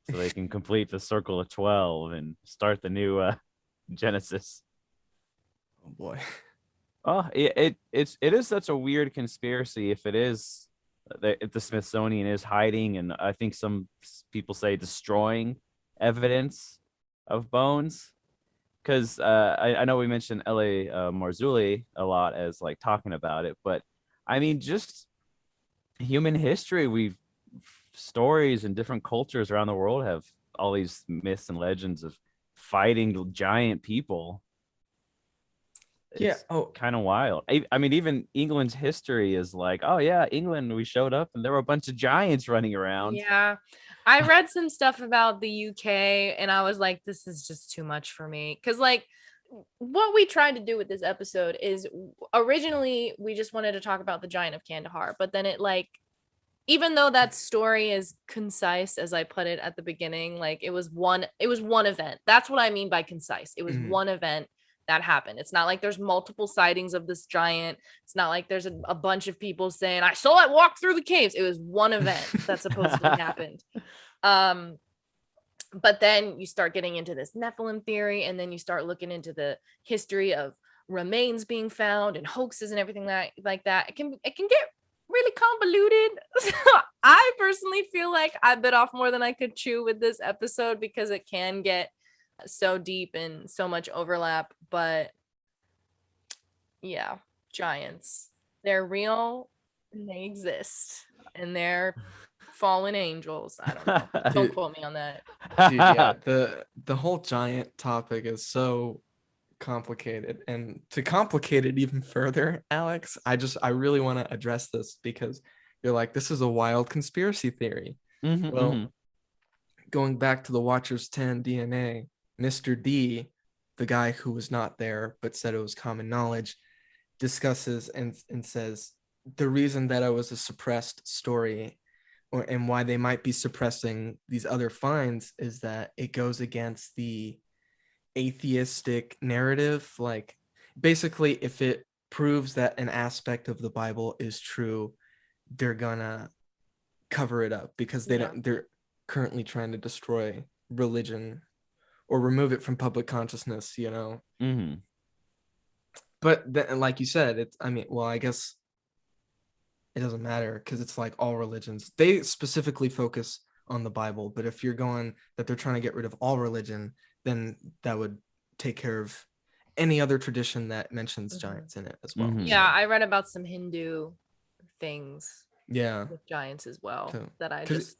so they can complete the circle of 12 and start the new Genesis.
Oh boy.
Oh, it is such a weird conspiracy. If the Smithsonian is hiding, and I think some people say destroying evidence of bones, because I know we mentioned L.A. Marzulli a lot as like talking about it, but I mean, just human history, stories in different cultures around the world have all these myths and legends of fighting giant people. It's kind of wild. I mean, even England's history is like, oh yeah, England, we showed up and there were a bunch of giants running around.
Yeah. I read some stuff about the UK and I was like, this is just too much for me. Because like what we tried to do with this episode is originally we just wanted to talk about the Giant of Kandahar, but then it like, even though that story is concise, as I put it at the beginning, like it was one event. That's what I mean by concise. It was one event that happened. It's not like there's multiple sightings of this giant. It's not like there's a bunch of people saying, I saw it walk through the caves. It was one event that supposedly happened. But then you start getting into this Nephilim theory, and then you start looking into the history of remains being found and hoaxes and everything like that. It can get really convoluted. I personally feel like I bit off more than I could chew with this episode, because it can get so deep and so much overlap. But yeah, giants, they're real and they exist, and they're fallen angels. I don't know. Don't quote me on that.
Dude, yeah, the whole giant topic is so complicated, and to complicate it even further, Alex, I really want to address this, because you're like, this is a wild conspiracy theory. Going back to the Watchers 10 DNA, Mr. D, the guy who was not there but said it was common knowledge, discusses and says the reason that it was a suppressed story, and why they might be suppressing these other finds, is that it goes against the atheistic narrative. Like, basically, if it proves that an aspect of the Bible is true, they're gonna cover it up, because they're currently trying to destroy religion or remove it from public consciousness, But then, like you said, I guess it doesn't matter, because it's like all religions, they specifically focus on the Bible. But if you're going that they're trying to get rid of all religion, then that would take care of any other tradition that mentions giants in it as well.
Yeah, I read about some Hindu things with giants as well, that I just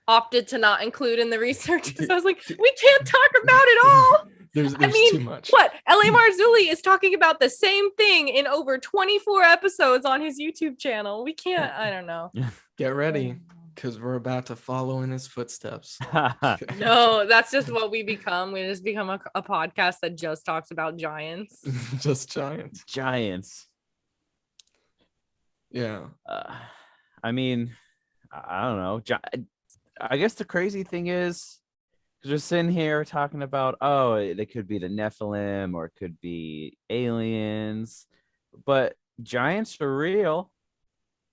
opted to not include in the research, because I was like, we can't talk about it all.
There's too much.
What? L.A. Marzulli is talking about the same thing in over 24 episodes on his YouTube channel. We can't, I don't know.
Get ready, because we're about to follow in his footsteps.
No, that's just what we become. We just become a podcast that just talks about giants.
Just giants.
Giants.
Yeah.
I mean, I don't know. I guess the crazy thing is, because we're sitting here talking about, oh, they could be the Nephilim or it could be aliens, but giants are real.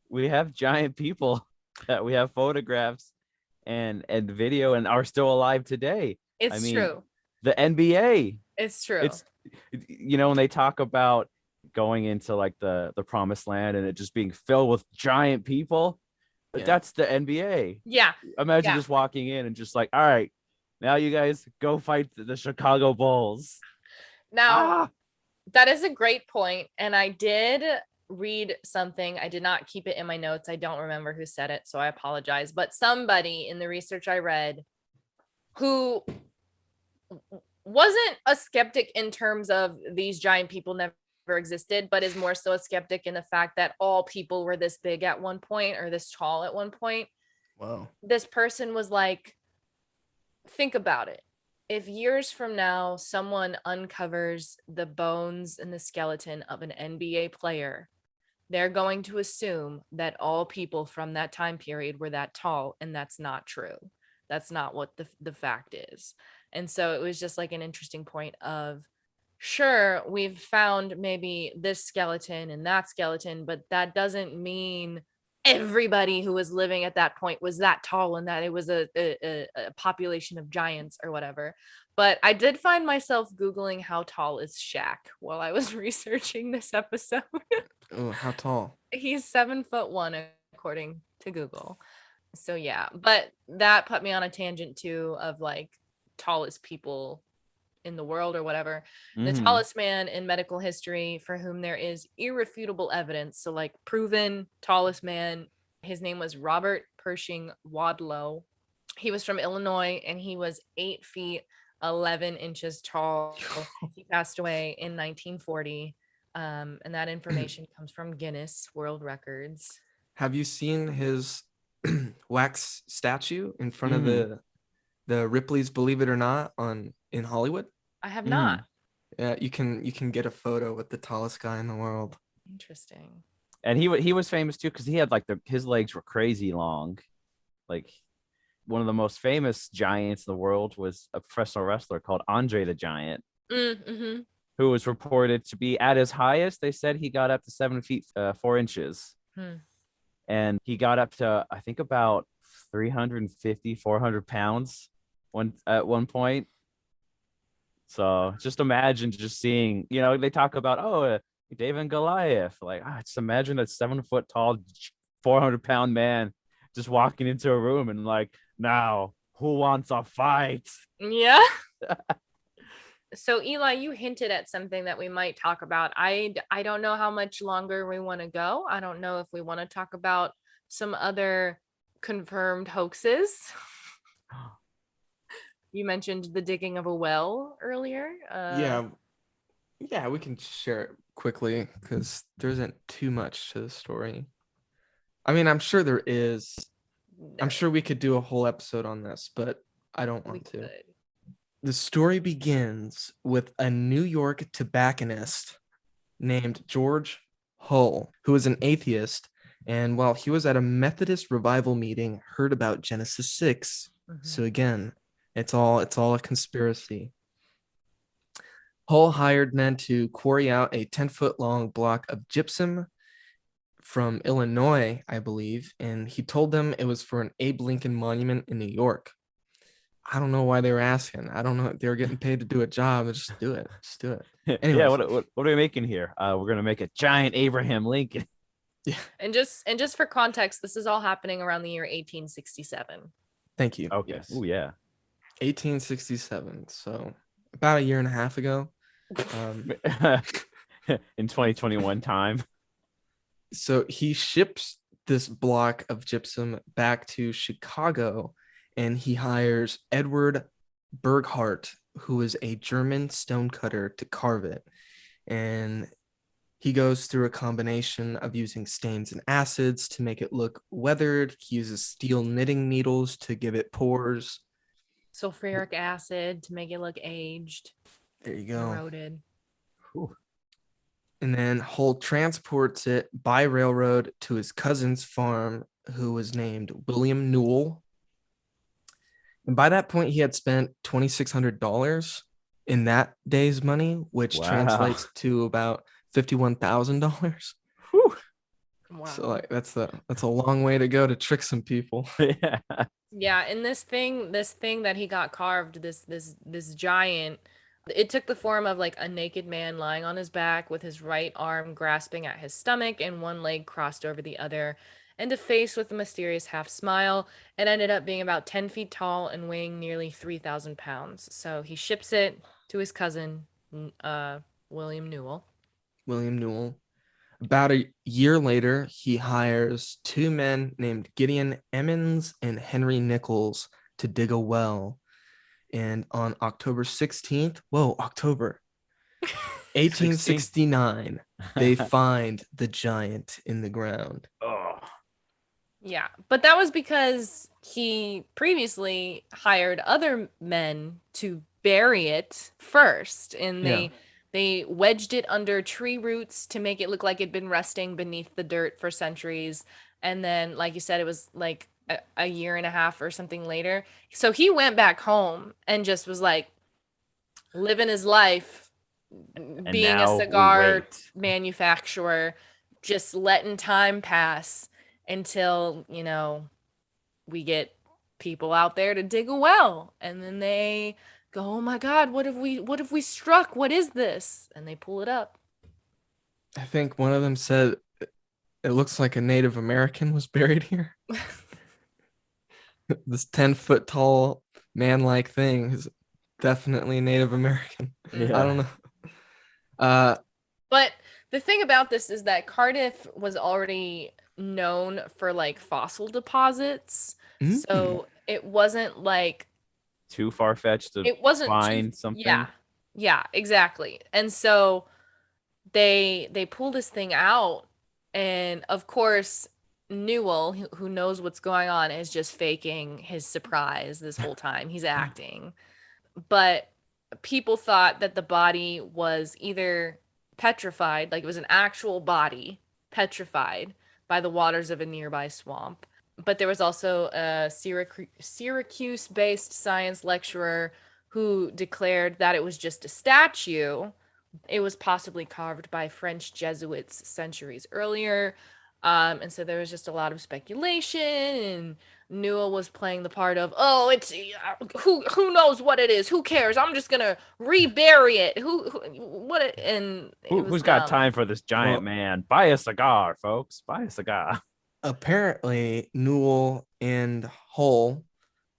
We have giant people that we have photographs and video and are still alive today.
It's true.
The NBA.
It's true.
It's, when they talk about going into like the promised land and it just being filled with giant people, that's the NBA.
Yeah.
Imagine just walking in and just like, all right, now you guys go fight the Chicago Bulls.
Now, that is a great point. And I did read something. I did not keep it in my notes. I don't remember who said it, so I apologize. But somebody in the research I read who wasn't a skeptic in terms of these giant people never existed, but is more so a skeptic in the fact that all people were this big at one point or this tall at one point.
Wow.
This person was like, think about it. If years from now someone uncovers the bones and the skeleton of an NBA player, they're going to assume that all people from that time period were that tall, and that's not true. That's not what the fact is. And so it was just like an interesting point of, sure, we've found maybe this skeleton and that skeleton, but that doesn't mean everybody who was living at that point was that tall and that it was a population of giants or whatever. But I did find myself Googling how tall is Shaq while I was researching this episode.
Oh, how tall?
He's 7'1" according to Google. So yeah, but that put me on a tangent too of like tallest people in the world or whatever. The tallest man in medical history for whom there is irrefutable evidence, so like proven tallest man, his name was Robert Pershing Wadlow. He was from Illinois and he was 8 feet 11 inches tall. He passed away in 1940, and that information comes from Guinness World Records.
Have you seen his wax statue in front of the Ripley's Believe It or Not in Hollywood?
I have not.
Yeah, you can get a photo with the tallest guy in the world.
Interesting.
And he was famous too because he had like his legs were crazy long. Like one of the most famous giants in the world was a professional wrestler called Andre the Giant, who was reported to be at his highest. They said he got up to 7 feet 4 inches. And he got up to, I think, about 350, 400 pounds at one point. So just imagine just seeing, they talk about, David and Goliath. Like, just imagine a 7 foot tall, 400-pound man just walking into a room and like, now who wants a fight?
Yeah. So Eli, you hinted at something that we might talk about. I don't know how much longer we want to go. I don't know if we want to talk about some other confirmed hoaxes. You mentioned the digging of a well earlier.
Yeah, we can share it quickly because there isn't too much to the story. I mean, I'm sure there is. I'm sure we could do a whole episode on this, but I don't want to.
Could.
The story begins with a New York tobacconist named George Hull, who was an atheist, and while he was at a Methodist revival meeting, heard about Genesis 6. So again, it's all a conspiracy. Hull hired men to quarry out a 10-foot long block of gypsum from Illinois, I believe, and he told them it was for an Abe Lincoln monument in New York. I don't know why they were asking. I don't know. They were getting paid to do a job. Just do it. Just do it. Anyways.
Yeah. What are we making here? We're gonna make a giant Abraham Lincoln.
Yeah. And just for context, this is all happening around the year 1867.
Thank you.
Okay.
Yes.
Oh yeah.
1867. So about a year and a half ago.
In 2021 time.
So he ships this block of gypsum back to Chicago, and he hires Edward Burghardt, who is a German stonecutter, to carve it. And He goes through a combination of using stains and acids to make it look weathered. He uses steel knitting needles to give it pores.
Sulfuric acid to make it look aged,
There you go.
eroded.
And then Hull transports it by railroad to his cousin's farm, who was named William Newell. And by that point, he had spent $2,600 in that day's money, which
Wow.
translates to about $51,000.
Wow.
So like that's a long way to go to trick some people.
Yeah.
Yeah, and this thing that he got carved, this giant, it took the form of like a naked man lying on his back with his right arm grasping at his stomach and one leg crossed over the other, and a face with a mysterious half smile. It ended up being about 10 feet tall and weighing nearly 3,000 pounds. So he ships it to his cousin, William Newell.
William Newell. About a year later, he hires two men named Gideon Emmons and Henry Nichols to dig a well. And on October 16th, 1869, they find the giant in the ground.
Oh.
Yeah, but that was because he previously hired other men to bury it first, and they wedged it under tree roots to make it look like it'd been resting beneath the dirt for centuries. And then, like you said, it was like a year and a half or something later. So he went back home and just was like living his life, being a
now we
cigar
wait.
manufacturer, just letting time pass until, you know, we get people out there to dig a well, and then they go, oh my god, what have we struck? What is this? And they pull it up.
I think one of them said it looks like a Native American was buried here. This 10-foot tall man-like thing is definitely Native American.
Yeah.
I don't know.
But the thing about this is that Cardiff was already known for like fossil deposits. So it wasn't like
Too far-fetched to
it wasn't
find something.
Yeah, exactly. And so they pull this thing out, and of course Newell, who knows what's going on, is just faking his surprise this whole time. He's acting. But people thought that the body was either petrified, like it was an actual body petrified by the waters of a nearby swamp. But there was also a Syracuse-based science lecturer who declared that it was just a statue. It was possibly carved by French Jesuits centuries earlier. And so there was just a lot of speculation, and Newell was playing the part of, oh, it's who knows what it is? Who cares? I'm just gonna rebury it.
Who's got time for this giant man? Buy a cigar, folks. Buy a cigar.
Apparently, Newell and Hull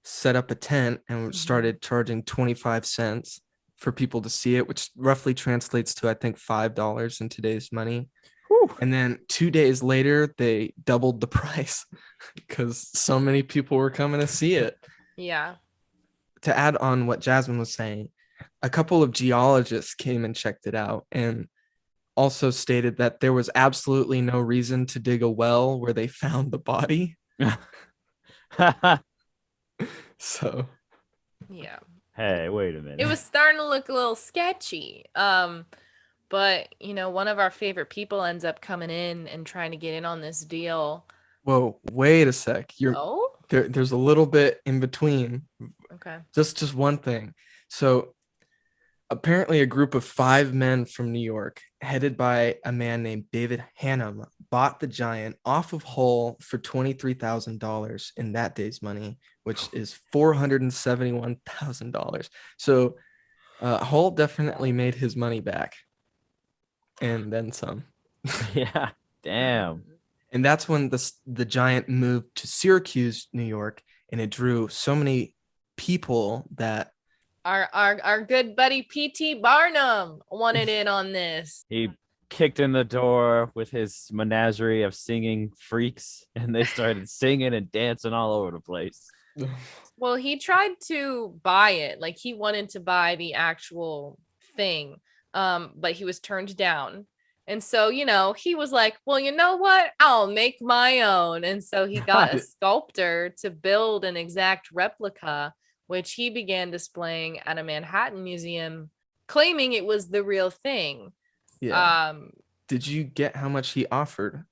set up a tent and started charging 25 cents for people to see it, which roughly translates to, I think, $5 in today's money.
Whew.
And then 2 days later, they doubled the price because so many people were coming to see it.
Yeah.
To add on what Jasmine was saying, a couple of geologists came and checked it out and also stated that there was absolutely no reason to dig a well where they found the body. So,
yeah.
Hey, wait a minute.
It was starting to look a little sketchy. But you know, one of our favorite people ends up coming in and trying to get in on this deal.
whoa, wait a sec.
Oh,
There's a little bit in between.
okay.
Just one thing. So apparently a group of 5 men from New York, headed by a man named David Hannum, bought the giant off of Hull for $23,000 in that day's money, which is $471,000. So Hull definitely made his money back and then some.
Yeah, damn.
And that's when the giant moved to Syracuse, New York, and it drew so many people that
Our good buddy P.T. Barnum wanted in on this.
He kicked in the door with his menagerie of singing freaks, and they started singing and dancing all over the place.
Well, he tried to buy it. Like, he wanted to buy the actual thing, but he was turned down. And so, he was like, well, you know what? I'll make my own. And so he got a sculptor to build an exact replica, which he began displaying at a Manhattan museum, claiming it was the real thing.
Yeah. Did you get how much he offered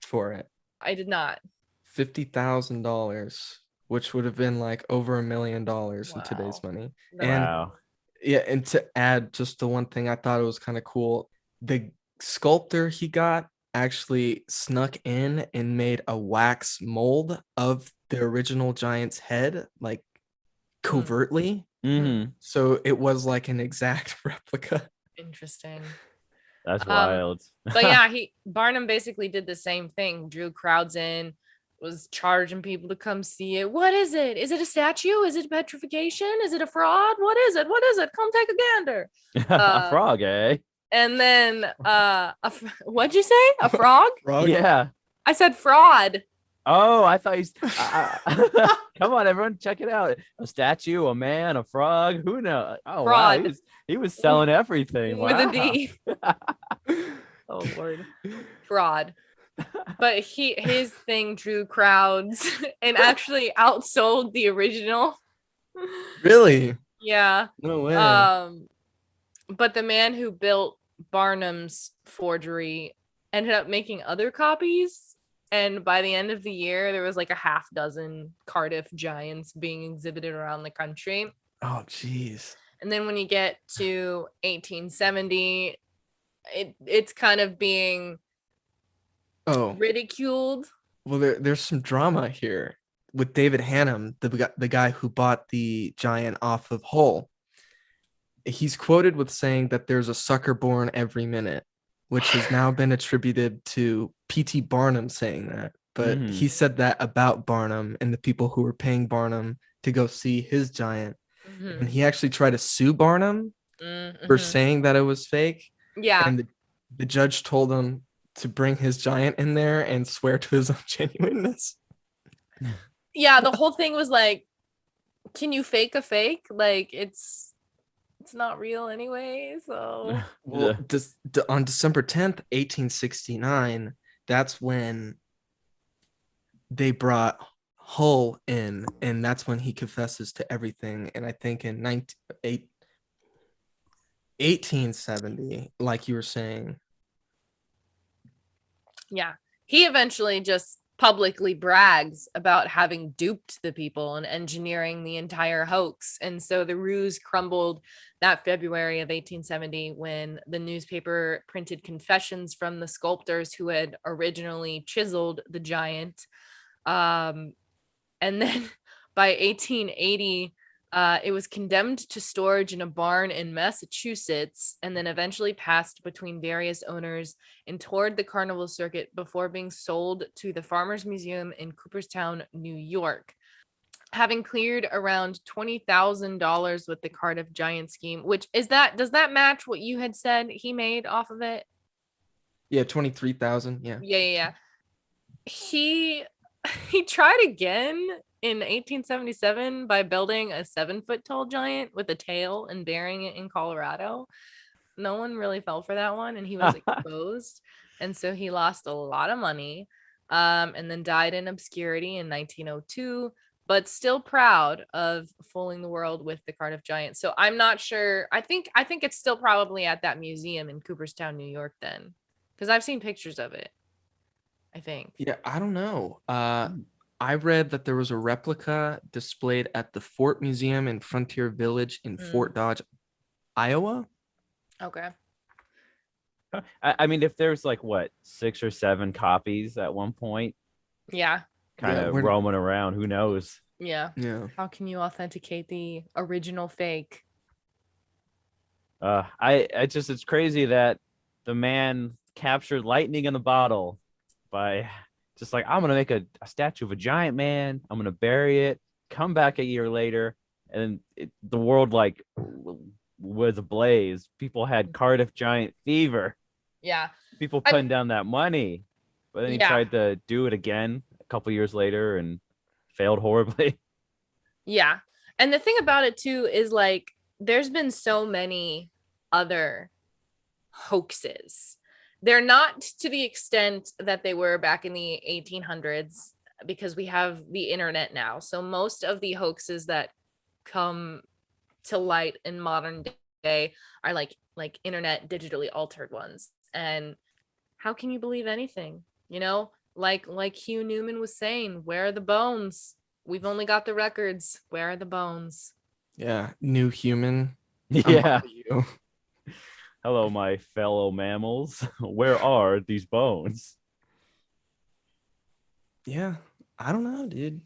for it?
I did not.
$50,000, which would have been like over $1 million in today's money. And
Wow.
yeah, and to add just the one thing I thought it was kind of cool, the sculptor he got actually snuck in and made a wax mold of the original giant's head, like covertly.
Mm-hmm.
So it was like an exact replica.
Interesting.
That's wild.
But yeah, Barnum basically did the same thing, drew crowds in, was charging people to come see it. What is it? Is it a statue? Is it petrification? Is it a fraud? What is it? What is it? Come take a gander.
A frog, eh?
And then what'd you say? A frog?
Frog?
Yeah.
I said fraud.
Oh, I thought come on, everyone, check it out. A statue, a man, a frog. Who knows? Oh,
Fraud.
wow. He was selling everything.
With
Wow.
a D.
Oh, Lord.
Fraud. But his thing drew crowds and actually outsold the original.
Really?
Yeah.
No way.
But the man who built Barnum's forgery ended up making other copies. And by the end of the year, there was like a half dozen Cardiff Giants being exhibited around the country.
Oh, geez.
And then when you get to 1870, it's kind of being ridiculed.
Well, there's some drama here with David Hannum, the guy who bought the giant off of Hull. He's quoted with saying that there's a sucker born every minute, which has now been attributed to P.T. Barnum saying that. But he said that about Barnum and the people who were paying Barnum to go see his giant. Mm-hmm. And he actually tried to sue Barnum for saying that it was fake.
Yeah.
And the judge told him to bring his giant in there and swear to his own genuineness.
Yeah, the whole thing was like, can you fake a fake? Like, it's not real anyway. So
well, on December 10th, 1869, that's when they brought Hull in, and that's when he confesses to everything. And I think in 1870, like you were saying.
Yeah, he eventually just publicly brags about having duped the people and engineering the entire hoax. And so the ruse crumbled that February of 1870 when the newspaper printed confessions from the sculptors who had originally chiseled the giant. And then by 1880, it was condemned to storage in a barn in Massachusetts and then eventually passed between various owners and toured the carnival circuit before being sold to the Farmers Museum in Cooperstown, New York. Having cleared around $20,000 with the Cardiff Giant scheme, does that match what you had said he made off of it?
Yeah, 23,000. Yeah.
Yeah. He tried again in 1877 by building a 7-foot tall giant with a tail and burying it in Colorado. No one really fell for that one, and he was exposed. And so he lost a lot of money, and then died in obscurity in 1902, but still proud of fooling the world with the Cardiff Giant. So I'm not sure. I think it's still probably at that museum in Cooperstown, New York then, because I've seen pictures of it, I think.
Yeah, I don't know. I read that there was a replica displayed at the Fort Museum in Frontier Village in Fort Dodge, Iowa.
Okay.
I mean, if there's like 6 or 7 copies at one point,
yeah,
kind of roaming around, who knows?
Yeah. How can you authenticate the original fake?
It's crazy that the man captured lightning in a bottle by just like, I'm gonna make a statue of a giant man, I'm gonna bury it, come back a year later, and the world was ablaze. People had Cardiff Giant fever.
Yeah,
people putting down that money, but then he tried to do it again a couple years later and failed horribly.
Yeah, and the thing about it too is like there's been so many other hoaxes They're not to the extent that they were back in the 1800s because we have the internet now. So most of the hoaxes that come to light in modern day are like internet digitally altered ones. And how can you believe anything? You know, like Hugh Newman was saying, where are the bones? We've only got the records. Where are the bones?
Yeah, new human. I'm
Yeah.
on to you.
Hello, my fellow mammals. Where are these bones?
Yeah, I don't know, dude.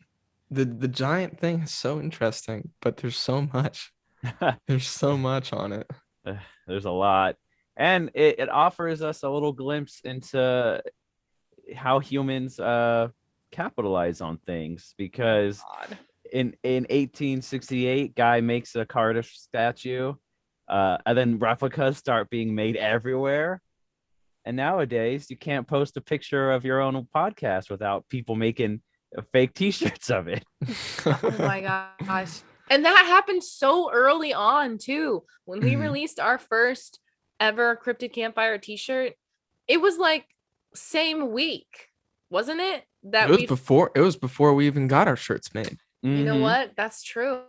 The giant thing is so interesting, but there's so much. There's so much on it.
There's a lot. And it offers us a little glimpse into how humans capitalize on things, because
God.
in 1868, guy makes a Cardiff statue, and then replicas start being made everywhere. And nowadays, you can't post a picture of your own podcast without people making fake T-shirts of it.
Oh my gosh. And that happened so early on too. When we
Mhm.
released our first ever Cryptid Campfire t-shirt, it was like same week, wasn't it? That
It was
we
before we even got our shirts made.
You know
Mhm.
what? That's true.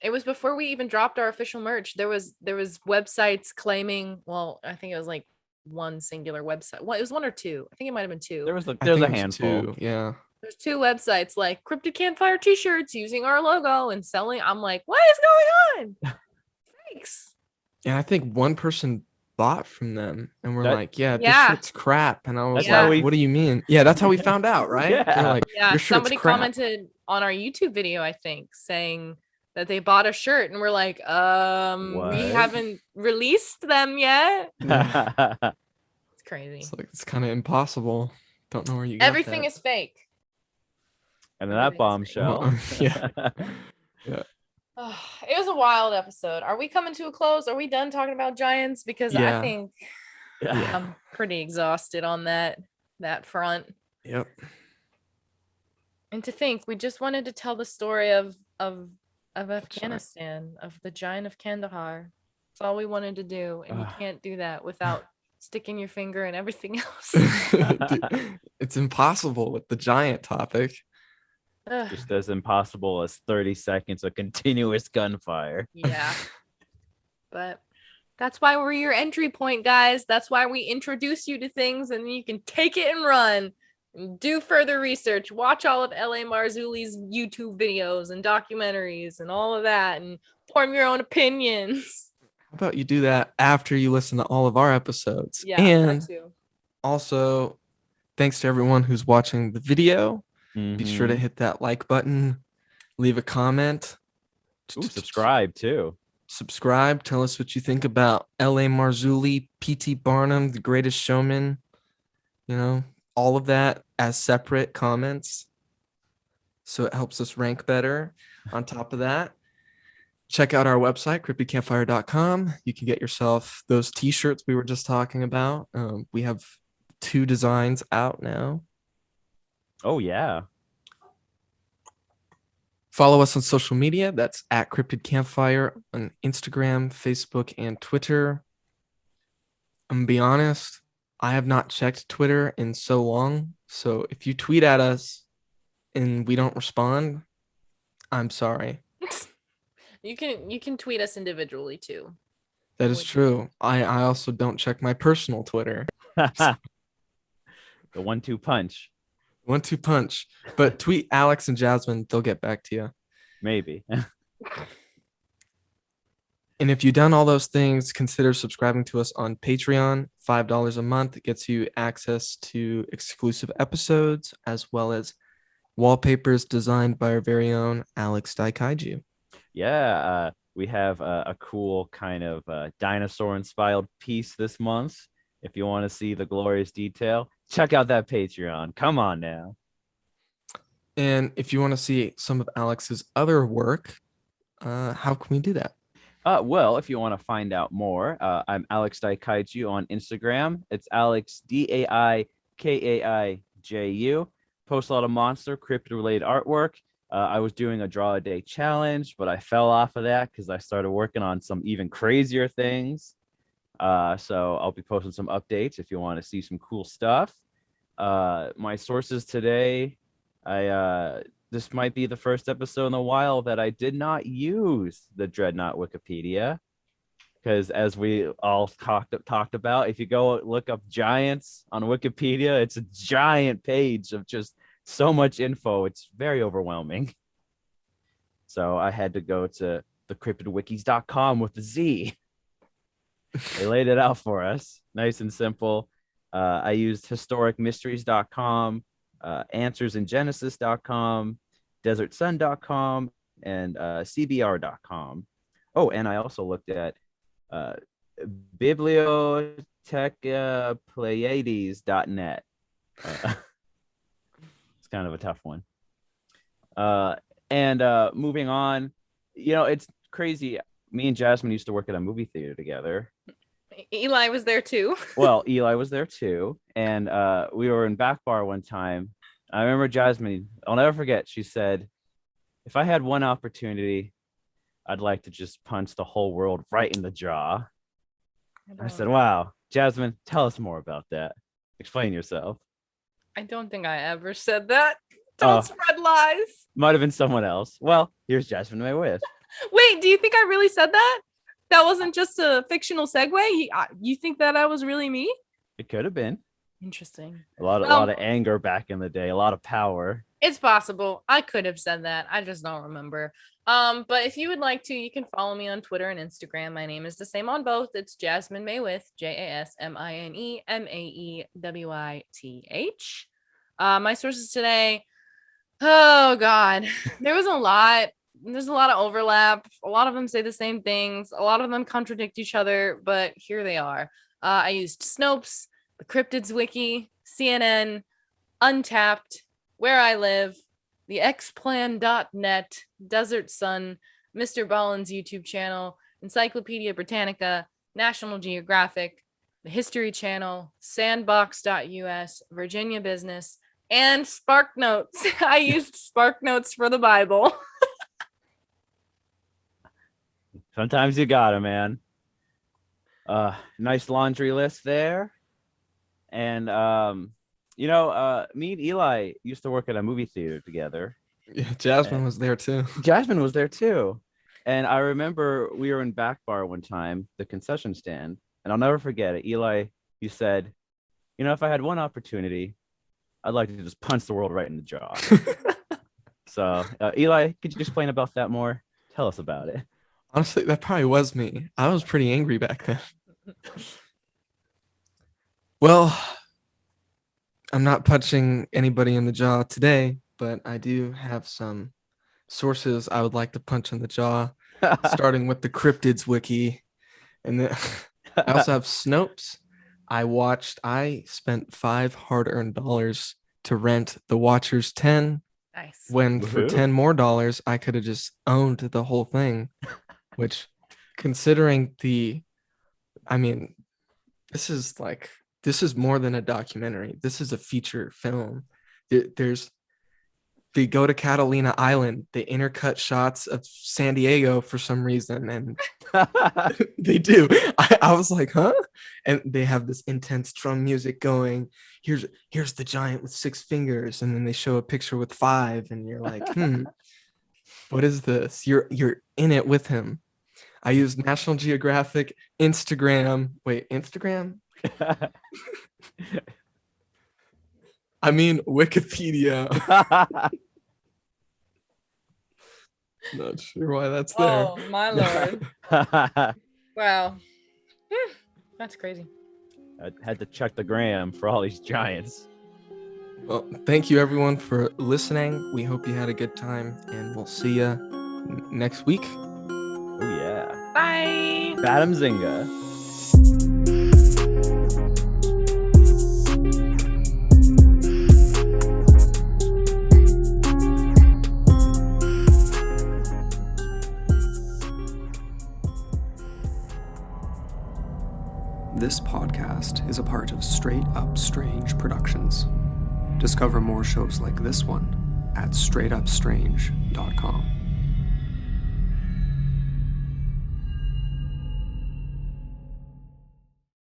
It was before we even dropped our official merch. There was websites claiming, well, I think it was like one singular website. Well, it was one or two. I think it might have been two.
There was
I
a
think it was
handful.
two, yeah.
There's two websites like Cryptid Campfire t-shirts using our logo and selling. I'm like, what is going on? Thanks.
And I think one person bought from them and we're
That-
like, yeah, this
Yeah.
shirt's crap. And I was
That's
how
like,
we-
what do you mean? Yeah, that's how we found out, right?
Yeah.
They're like,
Yeah,
your shirt's
somebody
crap.
commented on our YouTube video, I think, saying that they bought a shirt and we're like, we
What?
haven't released them yet. It's crazy.
It's like, it's kind of impossible. Don't know where you got
Everything
that.
is fake.
And then that
Everything's fake.
bombshell.
Yeah.
It was a wild episode. Are we coming to a close? Are we done talking about giants? Because
Yeah.
I think
Yeah.
I'm pretty exhausted on that front.
Yep.
And to think, we just wanted to tell the story of Afghanistan, of the Giant of Kandahar. That's all we wanted to do, and you can't do that without sticking your finger in everything else.
Dude, it's impossible with the giant topic.
Ugh,
Just as impossible as 30 seconds of continuous gunfire.
yeah, but that's why we're your entry point, guys. That's why we introduce you to things, and then you can take it and run. Do further research, watch all of L.A. Marzulli's YouTube videos and documentaries and all of that, and form your own opinions.
How about you do that after you listen to all of our episodes?
Yeah,
And
that too.
also, thanks to everyone who's watching the video. Be sure to
Mhm.
hit that like button, leave a comment.
Ooh, subscribe too.
Subscribe. Tell us what you think about L.A. Marzulli, P.T. Barnum, The Greatest Showman. You know, all of that as separate comments. So it helps us rank better. On top of that, check out our website, cryptidcampfire.com. You can get yourself those t-shirts we were just talking about. We have 2 designs out now.
Oh yeah.
Follow us on social media. That's at Cryptid Campfire on Instagram, Facebook, and Twitter. I'm gonna be honest, I have not checked Twitter in so long. So if you tweet at us and we don't respond, I'm sorry.
You can tweet us individually too.
That is true. I also don't check my personal Twitter.
The 1-2 punch.
1-2 punch. But tweet Alex and Jasmine, they'll get back to you.
Maybe.
And if you've done all those things, consider subscribing to us on Patreon. $5 a month. It gets you access to exclusive episodes as well as wallpapers designed by our very own Alex Daikaiju.
Yeah, we have a cool kind of dinosaur-inspired piece this month. If you want to see the glorious detail, check out that Patreon. Come on now.
And if you want to see some of Alex's other work, how can we do that?
Well, if you want to find out more, I'm Alex Daikaiju on Instagram. It's Alex DAIKAIJU. Post a lot of monster cryptid-related artwork. I was doing a draw a day challenge, but I fell off of that because I started working on some even crazier things. So I'll be posting some updates if you want to see some cool stuff. My sources today, this might be the first episode in a while that I did not use the Dreadnought Wikipedia, because as we all talked about, if you go look up giants on Wikipedia, it's a giant page of just so much info. It's very overwhelming. So I had to go to the cryptidwikis.com with the Z. They laid it out for us, nice and simple. I used historicmysteries.com, answersingenesis.com, desertsun.com, and cbr.com. Oh, and I also looked at bibliotechapleiades.net. It's kind of a tough one. And moving on, it's crazy. Me and Jasmine used to work at a movie theater together.
Eli was there too.
Well, Eli was there too. And we were in back bar one time. I remember Jasmine, I'll never forget, she said, if I had one opportunity, I'd like to just punch the whole world right in the jaw. I said, wow, Jasmine, tell us more about that. Explain yourself.
I don't think I ever said that. Don't spread lies.
Might have been someone else. Well, here's Jasmine May with.
Wait, do you think I really said that? That wasn't just a fictional segue? You think that I was really me?
It could have been.
Interesting.
A lot of anger back in the day, a lot of power.
It's possible. I could have said that. I just don't remember. But if you would like to, you can follow me on Twitter and Instagram. My name is the same on both. It's Jasmine Maywith, JASMINE MAEWITH. My sources today. Oh God, there's a lot of overlap. A lot of them say the same things. A lot of them contradict each other, but here they are. I used Snopes, the Cryptids Wiki, CNN, Untapped, Where I Live, the Xplan.net, Desert Sun, Mr. Ballin's YouTube channel, Encyclopedia Britannica, National Geographic, the History Channel, Sandbox.us, Virginia Business, and SparkNotes. I used SparkNotes for the Bible.
Sometimes you gotta, man. Nice laundry list there. And me and Eli used to work at a movie theater together.
Yeah, Jasmine was there too.
Jasmine was there too. And I remember we were in back bar one time, the concession stand, and I'll never forget it. Eli, you said, if I had one opportunity, I'd like to just punch the world right in the jaw. So, Eli, could you explain about that more? Tell us about it.
Honestly, that probably was me. I was pretty angry back then. Well, I'm not punching anybody in the jaw today, but I do have some sources I would like to punch in the jaw, starting with the Cryptids Wiki. And then I also have Snopes. I spent $5 hard-earned dollars to rent The Watchers 10.
Nice.
When for $10 more, I could have just owned the whole thing, which considering this is more than a documentary. This is a feature film. They go to Catalina Island. They intercut shots of San Diego for some reason, and they do. I was like, huh? And they have this intense drum music going. Here's the giant with 6 fingers, and then they show a picture with 5, and you're like, what is this? You're in it with him. I used National Geographic, Instagram. Wait, Instagram? I mean, Wikipedia. Not sure why that's there.
Oh, my Lord. Wow. That's crazy.
I had to check the gram for all these giants.
Well, thank you everyone for listening. We hope you had a good time, and we'll see you next week.
Oh, yeah.
Bye.
Badam Zinga.
This podcast is a part of Straight Up Strange Productions. Discover more shows like this one at straightupstrange.com.